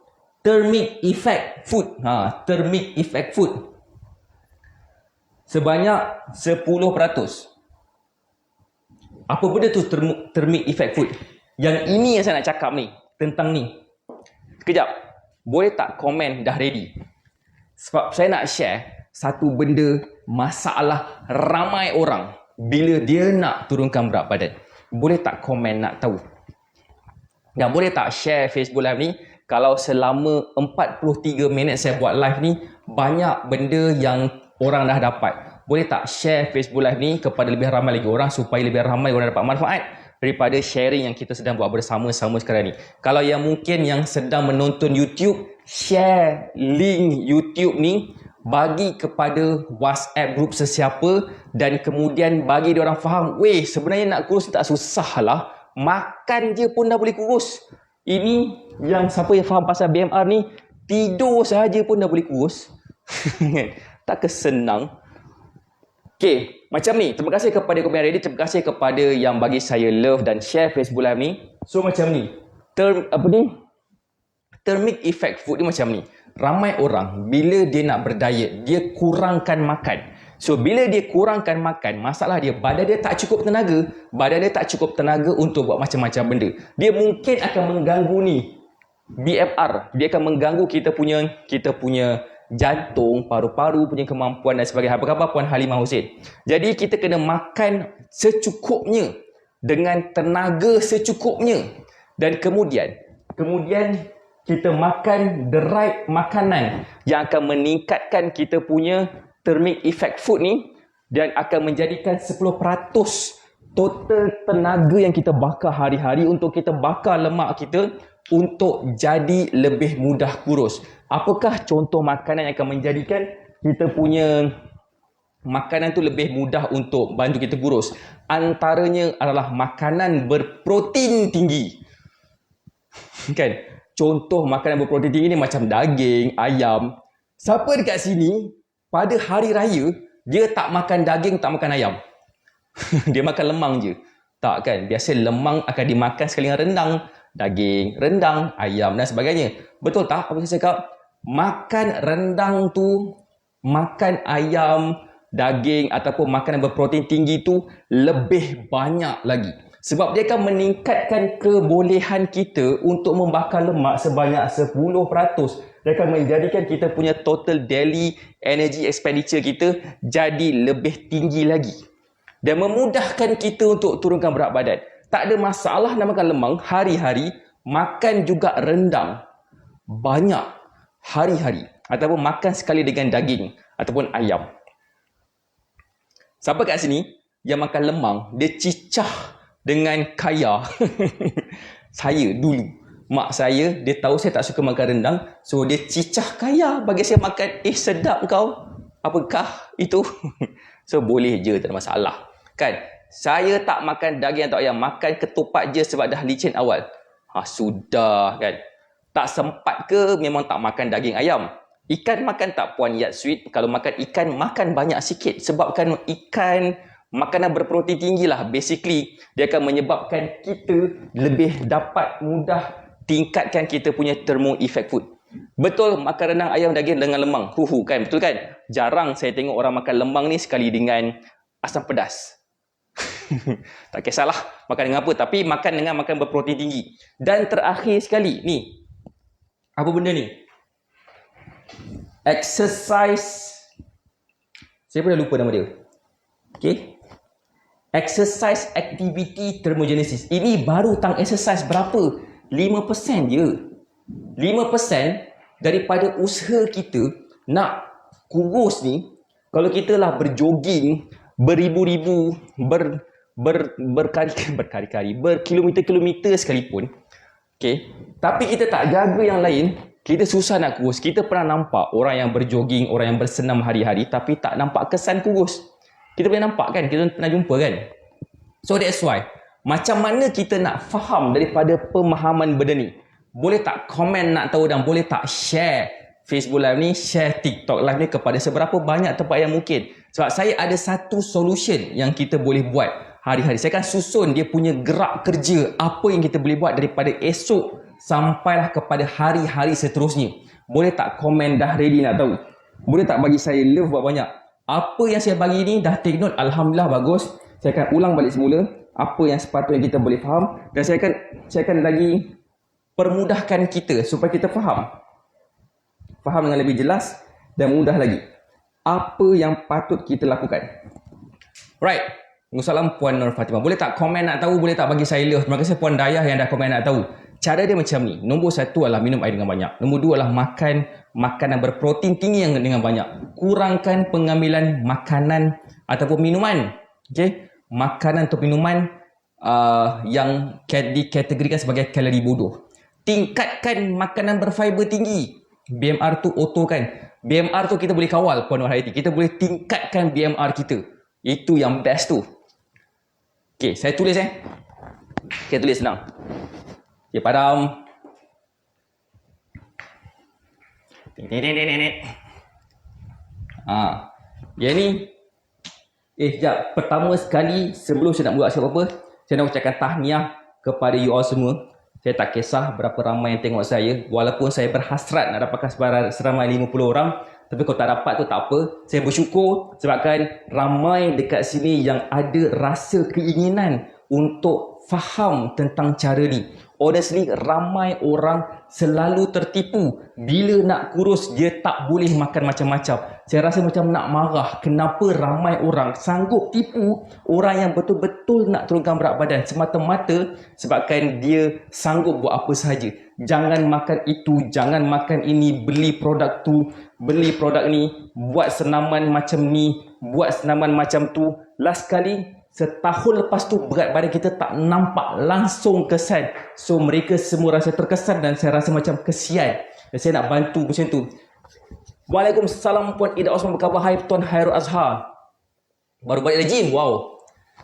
Thermic effect food. Thermic effect food. Sebanyak 10%. Apa benda tu thermic effect food? Yang ini yang saya nak cakap ni, tentang ni. Sekejap. Boleh tak komen dah ready? Sebab saya nak share satu benda masalah ramai orang bila dia nak turunkan berat badan. Boleh tak komen nak tahu? Dan boleh tak share Facebook Live ni? Kalau selama 43 minit saya buat live ni, banyak benda yang orang dah dapat. Boleh tak share Facebook Live ni kepada lebih ramai lagi orang supaya lebih ramai orang dapat manfaat daripada sharing yang kita sedang buat bersama-sama sekarang ni. Kalau yang mungkin yang sedang menonton YouTube, share link YouTube ni bagi kepada WhatsApp group sesiapa dan kemudian bagi dia orang faham, weh sebenarnya nak kurus tak susah lah. Makan je pun dah boleh kurus. Ini yang siapa yang faham pasal BMR ni, tidur sahaja pun dah boleh kurus. Tak kesenang. Okay, macam ni. Terima kasih kepada komen ready. Terima kasih kepada yang bagi saya love dan share Facebook Live ni. So macam ni. Thermic effect food ni macam ni. Ramai orang bila dia nak berdiet, dia kurangkan makan. So bila dia kurangkan makan, masalah dia badan dia tak cukup tenaga. Badan dia tak cukup tenaga untuk buat macam-macam benda. Dia mungkin akan mengganggu ni BMR. Dia akan mengganggu kita punya jantung, paru-paru punya kemampuan dan sebagainya. Apa khabar Puan Halimah Hussein? Jadi kita kena makan secukupnya dengan tenaga secukupnya. Dan kemudian kita makan the right makanan yang akan meningkatkan kita punya thermic effect food ni dan akan menjadikan 10% total tenaga yang kita bakar hari-hari untuk kita bakar lemak kita untuk jadi lebih mudah kurus. Apakah contoh makanan yang akan menjadikan kita punya makanan tu lebih mudah untuk bantu kita kurus? Antaranya adalah makanan berprotein tinggi. Kan? Contoh makanan berprotein tinggi ni macam daging, ayam. Siapa dekat sini pada hari raya dia tak makan daging, tak makan ayam? Dia makan lemang je. Tak kan? Biasa lemang akan dimakan sekali dengan rendang. Daging, rendang, ayam dan sebagainya. Betul tak apa saya cakap? Makan rendang tu, makan ayam, daging ataupun makanan berprotein tinggi tu lebih banyak lagi. Sebab dia akan meningkatkan kebolehan kita untuk membakar lemak sebanyak 10%. Dia akan menjadikan kita punya total daily energy expenditure kita jadi lebih tinggi lagi. Dan memudahkan kita untuk turunkan berat badan. Tak ada masalah nak makan lemang hari-hari, makan juga rendang banyak hari-hari. Ataupun makan sekali dengan daging ataupun ayam. Siapa kat sini yang makan lemang, dia cicah dengan kaya? Saya dulu. Mak saya, dia tahu saya tak suka makan rendang. So, dia cicah kaya bagi saya makan. Sedap kau. Apakah itu? So, boleh je, tak ada masalah. Kan? Saya tak makan daging atau ayam. Makan ketupat je sebab dah licin awal. Sudah kan. Tak sempat ke memang tak makan daging ayam? Ikan makan tak Puan Yat Sweet? Kalau makan ikan, makan banyak sikit. Sebabkan ikan makanan berprotein tinggi lah. Basically, dia akan menyebabkan kita lebih dapat mudah tingkatkan kita punya thermo effect food. Betul makan rendang, ayam, daging dengan lemang. Kan? Betul kan? Jarang saya tengok orang makan lemang ni sekali dengan asam pedas. Tak kisahlah makan dengan apa. Tapi makan dengan makan berprotein tinggi. Dan terakhir sekali, ni. Apa benda ni? Exercise. Saya pun dah lupa nama dia. Okay. Exercise activity thermogenesis. Ini baru tang exercise berapa? 5% je. 5% daripada usaha kita nak kurus ni. Kalau kita lah berjoging beribu-ribu, berkali-kali, berkilometer-kilometer sekalipun. Okay. Tapi kita tak jaga yang lain, kita susah nak kurus. Kita pernah nampak orang yang berjoging, orang yang bersenam hari-hari tapi tak nampak kesan kurus. Kita pernah nampak kan? Kita pernah jumpa kan? So that's why, macam mana kita nak faham daripada pemahaman benda ni? boleh tak komen nak tahu dan boleh tak share Facebook Live ni, share TikTok Live ni kepada seberapa banyak tempat yang mungkin. Sebab saya ada satu solution yang kita boleh buat hari-hari. Saya akan susun dia punya gerak kerja, apa yang kita boleh buat daripada esok sampailah kepada hari-hari seterusnya. Boleh tak komen dah ready nak tahu? Boleh tak bagi saya love buat banyak? Apa yang saya bagi ni dah take note, Alhamdulillah bagus. Saya akan ulang balik semula apa yang sepatutnya kita boleh faham, dan saya akan lagi permudahkan kita supaya kita faham dengan lebih jelas dan mudah lagi apa yang patut kita lakukan. Right. Assalamualaikum Puan Nur Fatimah. Boleh tak komen nak tahu, boleh tak bagi saya love? Terima kasih Puan Dayah yang dah komen nak tahu. Cara dia macam ni. Nombor 1 adalah minum air dengan banyak. Nombor 2 adalah makan makanan berprotein tinggi yang dengan banyak. Kurangkan pengambilan makanan ataupun minuman. Okey, makanan atau minuman yang dikategorikan sebagai kalori bodoh. Tingkatkan makanan berfiber tinggi. BMR tu auto kan. BMR tu kita boleh kawal Puan Nur Hayati. Kita boleh tingkatkan BMR kita. Itu yang best tu. Okey, saya tulis Okey, tulis senang. Okey, padam. Yang ni sekejap. Pertama sekali, sebelum saya nak buat apa-apa, saya nak ucapkan tahniah kepada you all semua. Saya tak kisah berapa ramai yang tengok saya. Walaupun saya berhasrat nak dapatkan seramai 50 orang, tapi kalau tak dapat tu tak apa. Saya bersyukur sebabkan ramai dekat sini yang ada rasa keinginan untuk faham tentang cara ni. Honestly, ramai orang selalu tertipu. Bila nak kurus, dia tak boleh makan macam-macam. Saya rasa macam nak marah. Kenapa ramai orang sanggup tipu orang yang betul-betul nak turunkan berat badan semata-mata sebabkan dia sanggup buat apa sahaja. Jangan makan itu, jangan makan ini, beli produk tu, beli produk ni, buat senaman macam ni, buat senaman macam tu. Last kali, setahun lepas tu berat badan kita tak nampak langsung kesan. So mereka semua rasa terkesan dan saya rasa macam kesian. Dan saya nak bantu macam tu. Waalaikumsalam Puan Ida Osman, berkhabar? Hai Tuan Hairul Azhar. Baru balik dari gym, wow.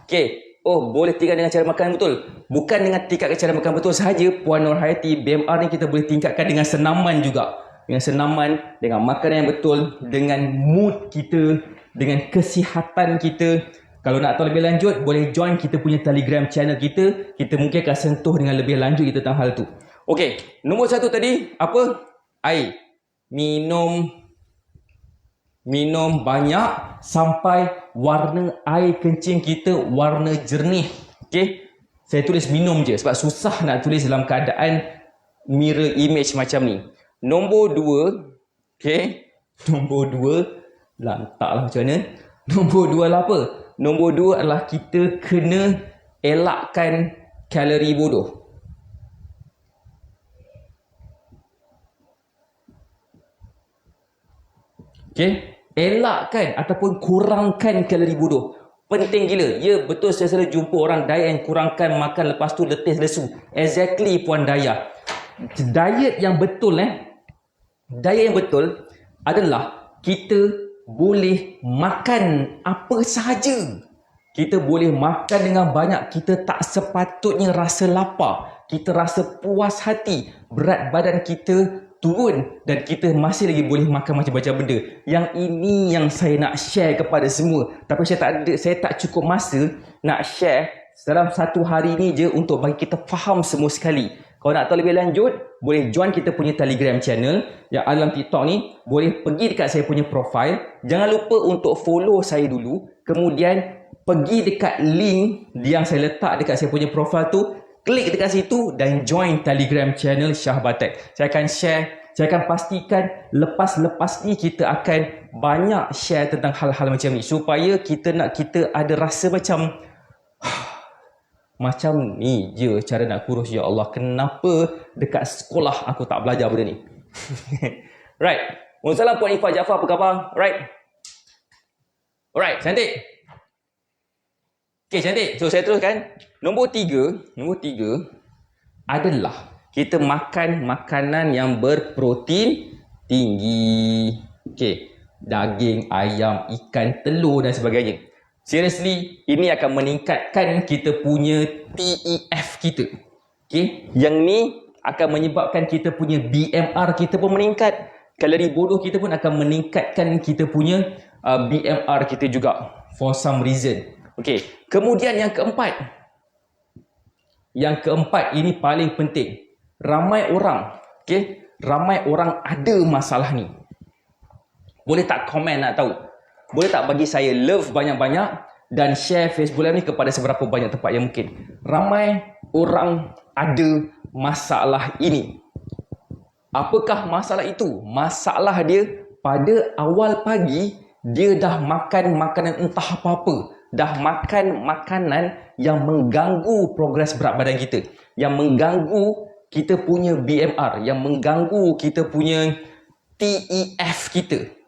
Okay. Oh, boleh tinggal dengan cara makan betul. Bukan dengan tingkatkan cara makan betul sahaja Puan Nur Hayati. BMR ni kita boleh tingkatkan dengan senaman juga. Dengan senaman, dengan makanan yang betul, dengan mood kita, dengan kesihatan kita. Kalau nak tahu lebih lanjut, boleh join kita punya Telegram channel kita. Kita mungkin akan sentuh dengan lebih lanjut kita tentang hal tu. Okey, nombor 1 tadi apa? Air. Minum banyak sampai warna air kencing kita warna jernih. Okey? Saya tulis minum je sebab susah nak tulis dalam keadaan mirror image macam ni. Nombor 2, okey? Nombor 2 lantaklah macam mana? Nombor 2 adalah apa? Nombor 2 adalah kita kena elakkan kalori bodoh. Okey? Elakkan ataupun kurangkan kalori bodoh. Penting gila. Ya, betul, saya selalu jumpa orang diet yang kurangkan makan lepas tu letih lesu. Exactly Puan Dayah. Diet yang betul diet yang betul adalah kita boleh makan apa sahaja. Kita boleh makan dengan banyak. Kita tak sepatutnya rasa lapar. Kita rasa puas hati. Berat badan kita turun dan kita masih lagi boleh makan macam-macam benda. Yang ini yang saya nak share kepada semua. Tapi saya tak cukup masa nak share dalam satu hari ni je untuk bagi kita faham semua sekali. Kalau nak tahu lebih lanjut, boleh join kita punya Telegram channel yang ada dalam TikTok ni. Boleh pergi dekat saya punya profile. Jangan lupa untuk follow saya dulu. Kemudian pergi dekat link yang saya letak dekat saya punya profile tu. Klik dekat situ dan join Telegram channel Shah Batek. Saya akan share, saya akan pastikan lepas-lepas ni kita akan banyak share tentang hal-hal macam ni. Supaya kita ada rasa macam macam ni je cara nak kurus. Ya Allah, kenapa dekat sekolah aku tak belajar benda ni? Right. Waalaikumsalam Puan Ifah Jaafar, apa khabar? Right. Alright, cantik. Okay, cantik. So, saya teruskan. Nombor 3 adalah kita makan makanan yang berprotein tinggi. Okay. Daging, ayam, ikan, telur dan sebagainya. Seriously, ini akan meningkatkan kita punya TEF kita. Okay. Yang ni akan menyebabkan kita punya BMR kita pun meningkat. Kalori bodoh kita pun akan meningkatkan kita punya BMR kita juga for some reason. Okey, kemudian yang keempat. Yang keempat ini paling penting. Ramai orang, okey, ramai orang ada masalah ni. Boleh tak komen nak tahu? Boleh tak bagi saya love banyak-banyak dan share Facebook Live ni kepada seberapa banyak tempat yang mungkin. Ramai orang ada masalah ini. Apakah masalah itu? Masalah dia pada awal pagi dia dah makan makanan entah apa-apa. Dah makan makanan yang mengganggu progres berat badan kita. Yang mengganggu kita punya BMR. Yang mengganggu kita punya TEF kita.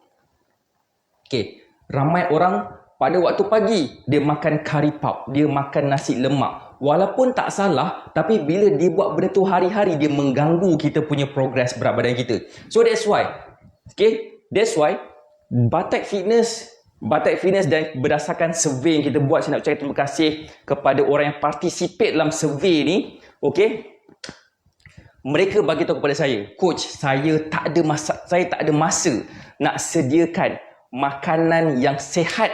Okey, ramai orang pada waktu pagi dia makan kari pap, dia makan nasi lemak. Walaupun tak salah, tapi bila dia buat benda tu hari-hari, dia mengganggu kita punya progres berat badan kita. So that's why, okay, that's why Batak Fitness dan berdasarkan survey yang kita buat, saya nak ucapkan terima kasih kepada orang yang participate dalam survey ni, okay. Mereka bagi tahu kepada saya, coach, saya tak ada masa nak sediakan makanan yang sihat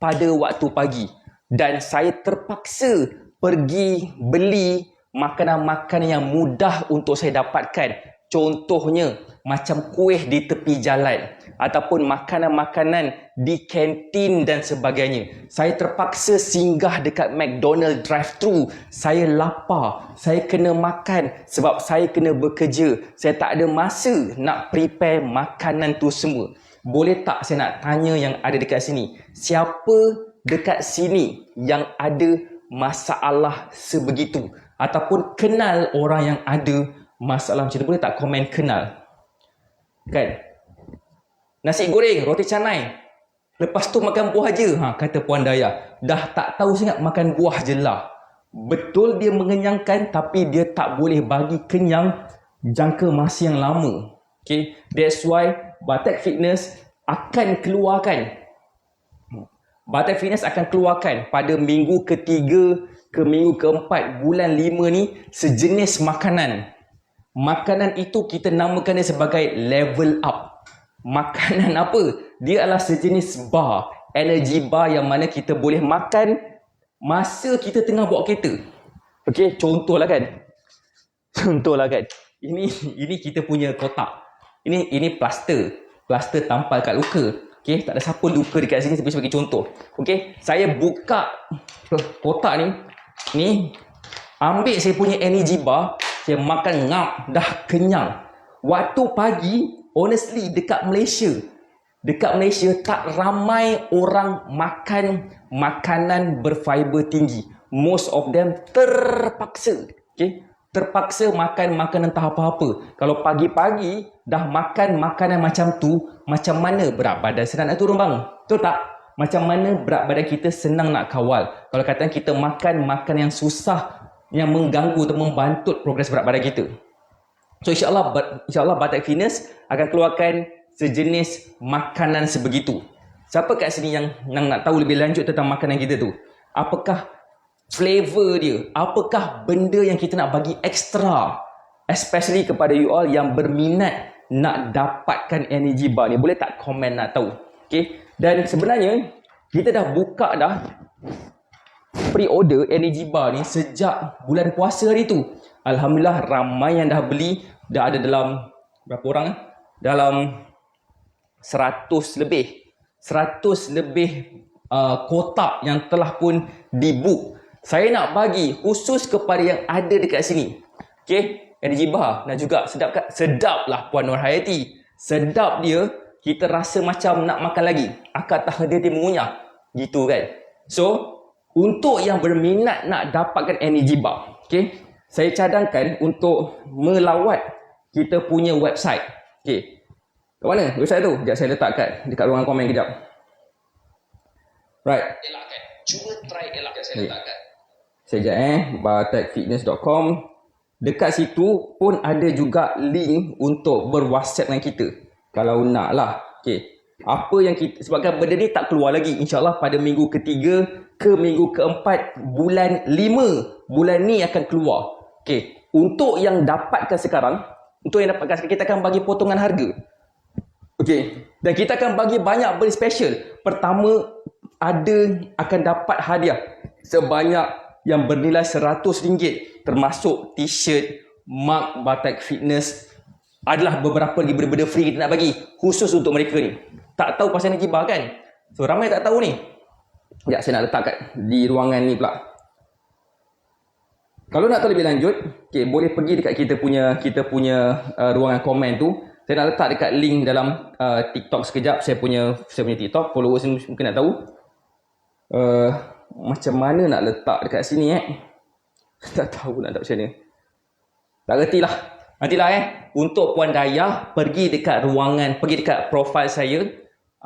pada waktu pagi dan saya terpaksa pergi beli makanan-makanan yang mudah untuk saya dapatkan. Contohnya macam kuih di tepi jalan ataupun makanan-makanan di kantin dan sebagainya. Saya terpaksa singgah dekat McDonald drive-thru. Saya lapar, saya kena makan sebab saya kena bekerja. Saya tak ada masa nak prepare makanan tu semua. Boleh tak saya nak tanya yang ada dekat sini? Siapa dekat sini yang ada masalah sebegitu? Ataupun kenal orang yang ada masalah macam tu? Boleh tak komen kenal? Kan? Nasi goreng, roti canai. Lepas tu makan buah je. Kata Puan Daya. Dah tak tahu sangat makan buah je lah. Betul dia mengenyangkan tapi dia tak boleh bagi kenyang jangka masa yang lama. Okay? That's why Batak Fitness akan keluarkan pada minggu ketiga ke minggu keempat bulan 5 ni sejenis makanan. Makanan itu kita namakan dia sebagai level up. Makanan apa? Dia adalah sejenis bar, energy bar yang mana kita boleh makan masa kita tengah bawa kereta. Okey, contohlah kan. Ini kita punya kotak. Ini plaster tampal kat luka. Okey, tak ada siapa luka dekat sini sebagai contoh. Okey, saya buka kotak ni ambil saya punya energy bar, saya makan ngap dah kenyang. Waktu pagi, honestly dekat Malaysia tak ramai orang makan makanan berfiber tinggi. Most of them terpaksa, okey, terpaksa makan makanan entah apa-apa. Kalau pagi-pagi dah makan makanan macam tu, macam mana berat badan senang nak turun bang? Betul tak? Macam mana berat badan kita senang nak kawal? Kalau katakan kita makan makanan yang susah, yang mengganggu atau membantut progres berat badan kita. So insyaAllah Batak Fitness akan keluarkan sejenis makanan sebegitu. Siapa kat sini yang nak tahu lebih lanjut tentang makanan kita tu? Apakah flavor dia? Apakah benda yang kita nak bagi extra? Especially kepada you all yang berminat nak dapatkan energy bar ni. Boleh tak komen nak tahu? Okay? Dan sebenarnya kita dah buka dah pre-order energy bar ni sejak bulan puasa hari tu. Alhamdulillah ramai yang dah beli. Dah ada dalam berapa orang? Dalam 100 lebih kotak yang telah pun dibook. Saya nak bagi khusus kepada yang ada dekat sini. Okay, energy bar dan juga sedap kan? Sedap lah Puan Nur Hayati. Sedap dia, kita rasa macam nak makan lagi. Akak tak hati-hati mengunyah. Gitu kan. So, untuk yang berminat nak dapatkan energy bar, okay, saya cadangkan untuk melawat kita punya website. Okay. Kat mana website tu? Sekejap saya letak dekat ruangan komen kejap. Right. Elakkan. Cuba try elakkan. Saya letakkan. Sekejap batakfitness.com. Dekat situ pun ada juga link untuk berwhatsapp dengan kita. Kalau nak lah. Okay. Apa yang kita, sebabkan benda ni tak keluar lagi. InsyaAllah pada minggu ketiga ke minggu keempat bulan 5. Bulan ni akan keluar. Okay. Untuk yang dapatkan sekarang, kita akan bagi potongan harga. Okey, dan kita akan bagi banyak beli special. Pertama, akan dapat hadiah sebanyak yang bernilai RM100, termasuk t-shirt, mug Batak Fitness. Adalah beberapa lagi benda-benda free kita nak bagi khusus untuk mereka ni. Tak tahu pasal energy bar kan? So ramai tak tahu ni. Sekejap saya nak letak di ruangan ni pula. Kalau nak tahu lebih lanjut, boleh pergi dekat kita punya ruangan komen tu. Saya nak letak dekat link dalam TikTok sekejap. Saya punya TikTok, followers mungkin nak tahu. Macam mana nak letak dekat sini Tak tahu nak letak macam mana. Tak reti lah. Nantilah untuk Puan Dayah, pergi dekat profile saya.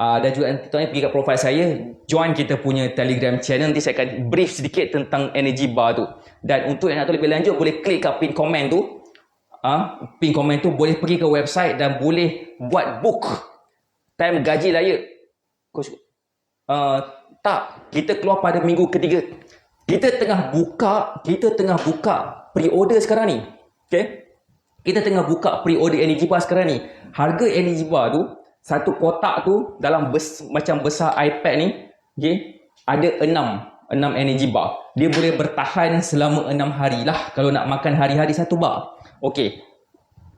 Dan juga TikTok ni pergi kat profile saya. Join kita punya Telegram channel. Nanti saya akan brief sedikit tentang energy bar tu. Dan untuk yang nak tahu lebih lanjut, boleh klik kat pin komen tu. Pin komen tu boleh pergi ke website dan boleh buat book time gaji layak. Tak, kita keluar pada minggu ketiga. Kita tengah buka pre-order sekarang ni. Okay? Kita tengah buka pre-order energy bar sekarang ni. Harga energy bar tu, satu kotak tu dalam macam besar iPad ni, okay, ada 6 energy bar. Dia boleh bertahan selama 6 hari lah kalau nak makan hari-hari satu bar. Okey.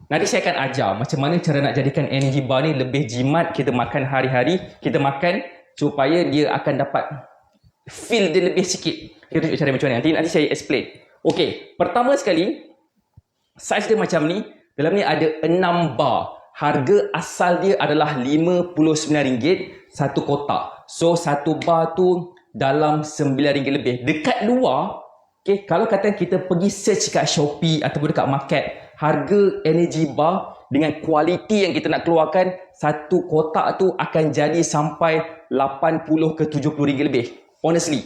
Nanti saya akan ajar macam mana cara nak jadikan energy bar ni lebih jimat. Kita makan hari-hari, kita makan supaya dia akan dapat feel dia lebih sikit. Kita tunjuk cara macam mana. Nanti saya explain. Okey, pertama sekali saiz dia macam ni. Dalam ni ada 6 bar. Harga asal dia adalah RM59 satu kotak. So satu bar tu dalam RM9 lebih. Dekat luar, okay, kalau kata kita pergi search kat Shopee ataupun dekat market, harga energy bar dengan kualiti yang kita nak keluarkan, satu kotak tu akan jadi sampai RM80 ke RM70 lebih. Honestly,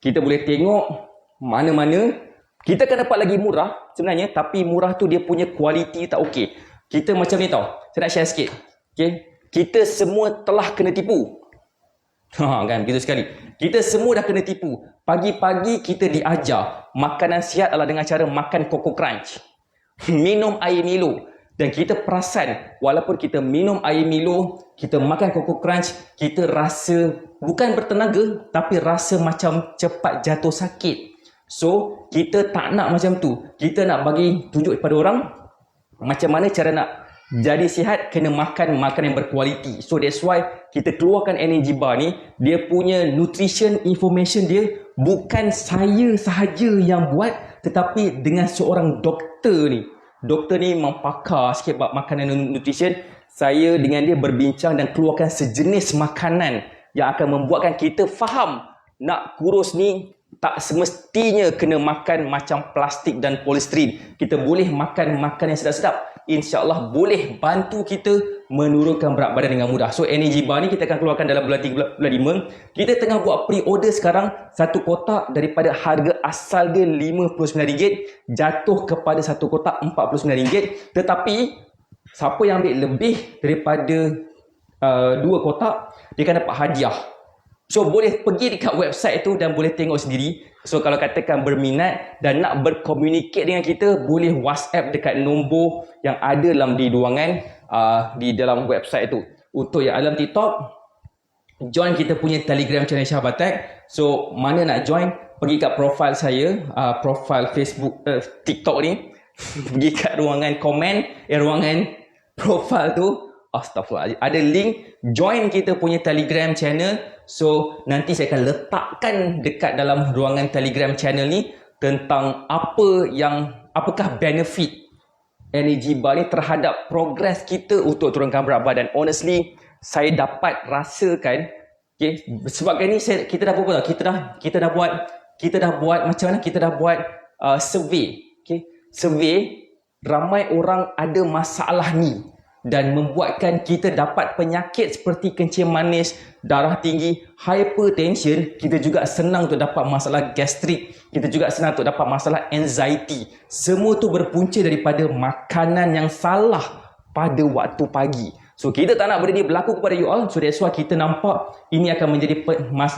kita boleh tengok mana-mana. Kita akan dapat lagi murah sebenarnya, tapi murah tu dia punya kualiti tak okey. Kita macam ni tau. Saya nak share sikit. Okay? Kita semua telah kena tipu. Kan? Begitu sekali. Kita semua dah kena tipu. Pagi-pagi kita diajar makanan sihat adalah dengan cara makan Coco Crunch. Minum air Milo. Dan kita perasan, walaupun kita minum air Milo, kita makan Coco Crunch, kita rasa bukan bertenaga, tapi rasa macam cepat jatuh sakit. So, kita tak nak macam tu. Kita nak bagi tunjuk kepada orang macam mana cara nak jadi sihat, kena makan makanan yang berkualiti. So that's why kita keluarkan energy bar ni. Dia punya nutrition information dia bukan saya sahaja yang buat, tetapi dengan seorang doktor ni. Doktor ni memang pakar sikit bab makanan dan nutrition. Saya dengan dia berbincang dan keluarkan sejenis makanan yang akan membuatkan kita faham nak kurus ni tak semestinya kena makan macam plastik dan polisterin. Kita boleh makan makanan yang sedap-sedap. InsyaAllah boleh bantu kita menurunkan berat badan dengan mudah. So energy bar ni kita akan keluarkan dalam bulan 3, bulan 5. Kita tengah buat pre-order sekarang. Satu kotak daripada harga asal dia RM59 jatuh kepada satu kotak RM49. Tetapi siapa yang ambil lebih daripada 2 kotak, dia akan dapat hadiah. So boleh pergi dekat website tu dan boleh tengok sendiri. So kalau katakan berminat dan nak berkomunikasi dengan kita, boleh WhatsApp dekat nombor yang ada dalam di ruangan di dalam website tu. Untuk yang dalam TikTok, join kita punya Telegram channel Shah Batak. So mana nak join, pergi kat profile saya, profile Facebook, TikTok ni. Pergi kat ruangan komen, ruangan profile tu. Astaghfirullah. Ada link, join kita punya Telegram channel. So nanti saya akan letakkan dekat dalam ruangan Telegram channel ni tentang apakah benefit energy bar ni terhadap progres kita untuk turunkan berat badan. Honestly, saya dapat rasakan, okay, sebabkan ni kita dah buat macam mana, kita dah buat survey, okay? Survey ramai orang ada masalah ni dan membuatkan kita dapat penyakit seperti kencing manis, darah tinggi, hypertension. Kita juga senang untuk dapat masalah gastrik. Kita juga senang untuk dapat masalah anxiety. Semua tu berpunca daripada makanan yang salah pada waktu pagi. So kita tak nak benda ni berlaku kepada you all. So that's why kita nampak ini akan menjadi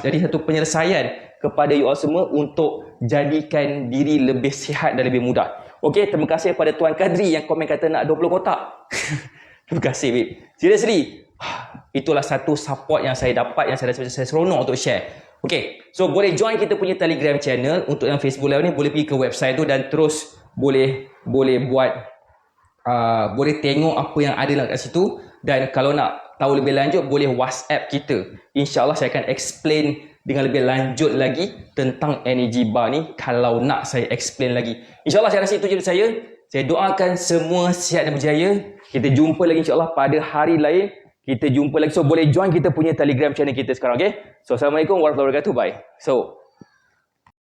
satu penyelesaian kepada you all semua untuk jadikan diri lebih sihat dan lebih mudah. Okay, terima kasih kepada Tuan Kadri yang komen kata nak 20 kotak. Terima kasih, babe. Seriously, itulah satu support yang saya dapat, yang saya rasa saya seronok untuk share. Okay, so boleh join kita punya Telegram channel. Untuk yang Facebook Live ni boleh pergi ke website tu dan terus boleh buat, boleh tengok apa yang ada kat situ. Dan kalau nak tahu lebih lanjut, boleh WhatsApp kita. InsyaAllah saya akan explain dengan lebih lanjut lagi tentang energy bar ni kalau nak saya explain lagi. InsyaAllah saya rasa itu je dari saya. Saya doakan semua sihat dan berjaya. Kita jumpa lagi insyaAllah pada hari lain. Kita jumpa lagi. So boleh join kita punya Telegram channel kita sekarang, okay? So Assalamualaikum warahmatullahi wabarakatuh. Bye. So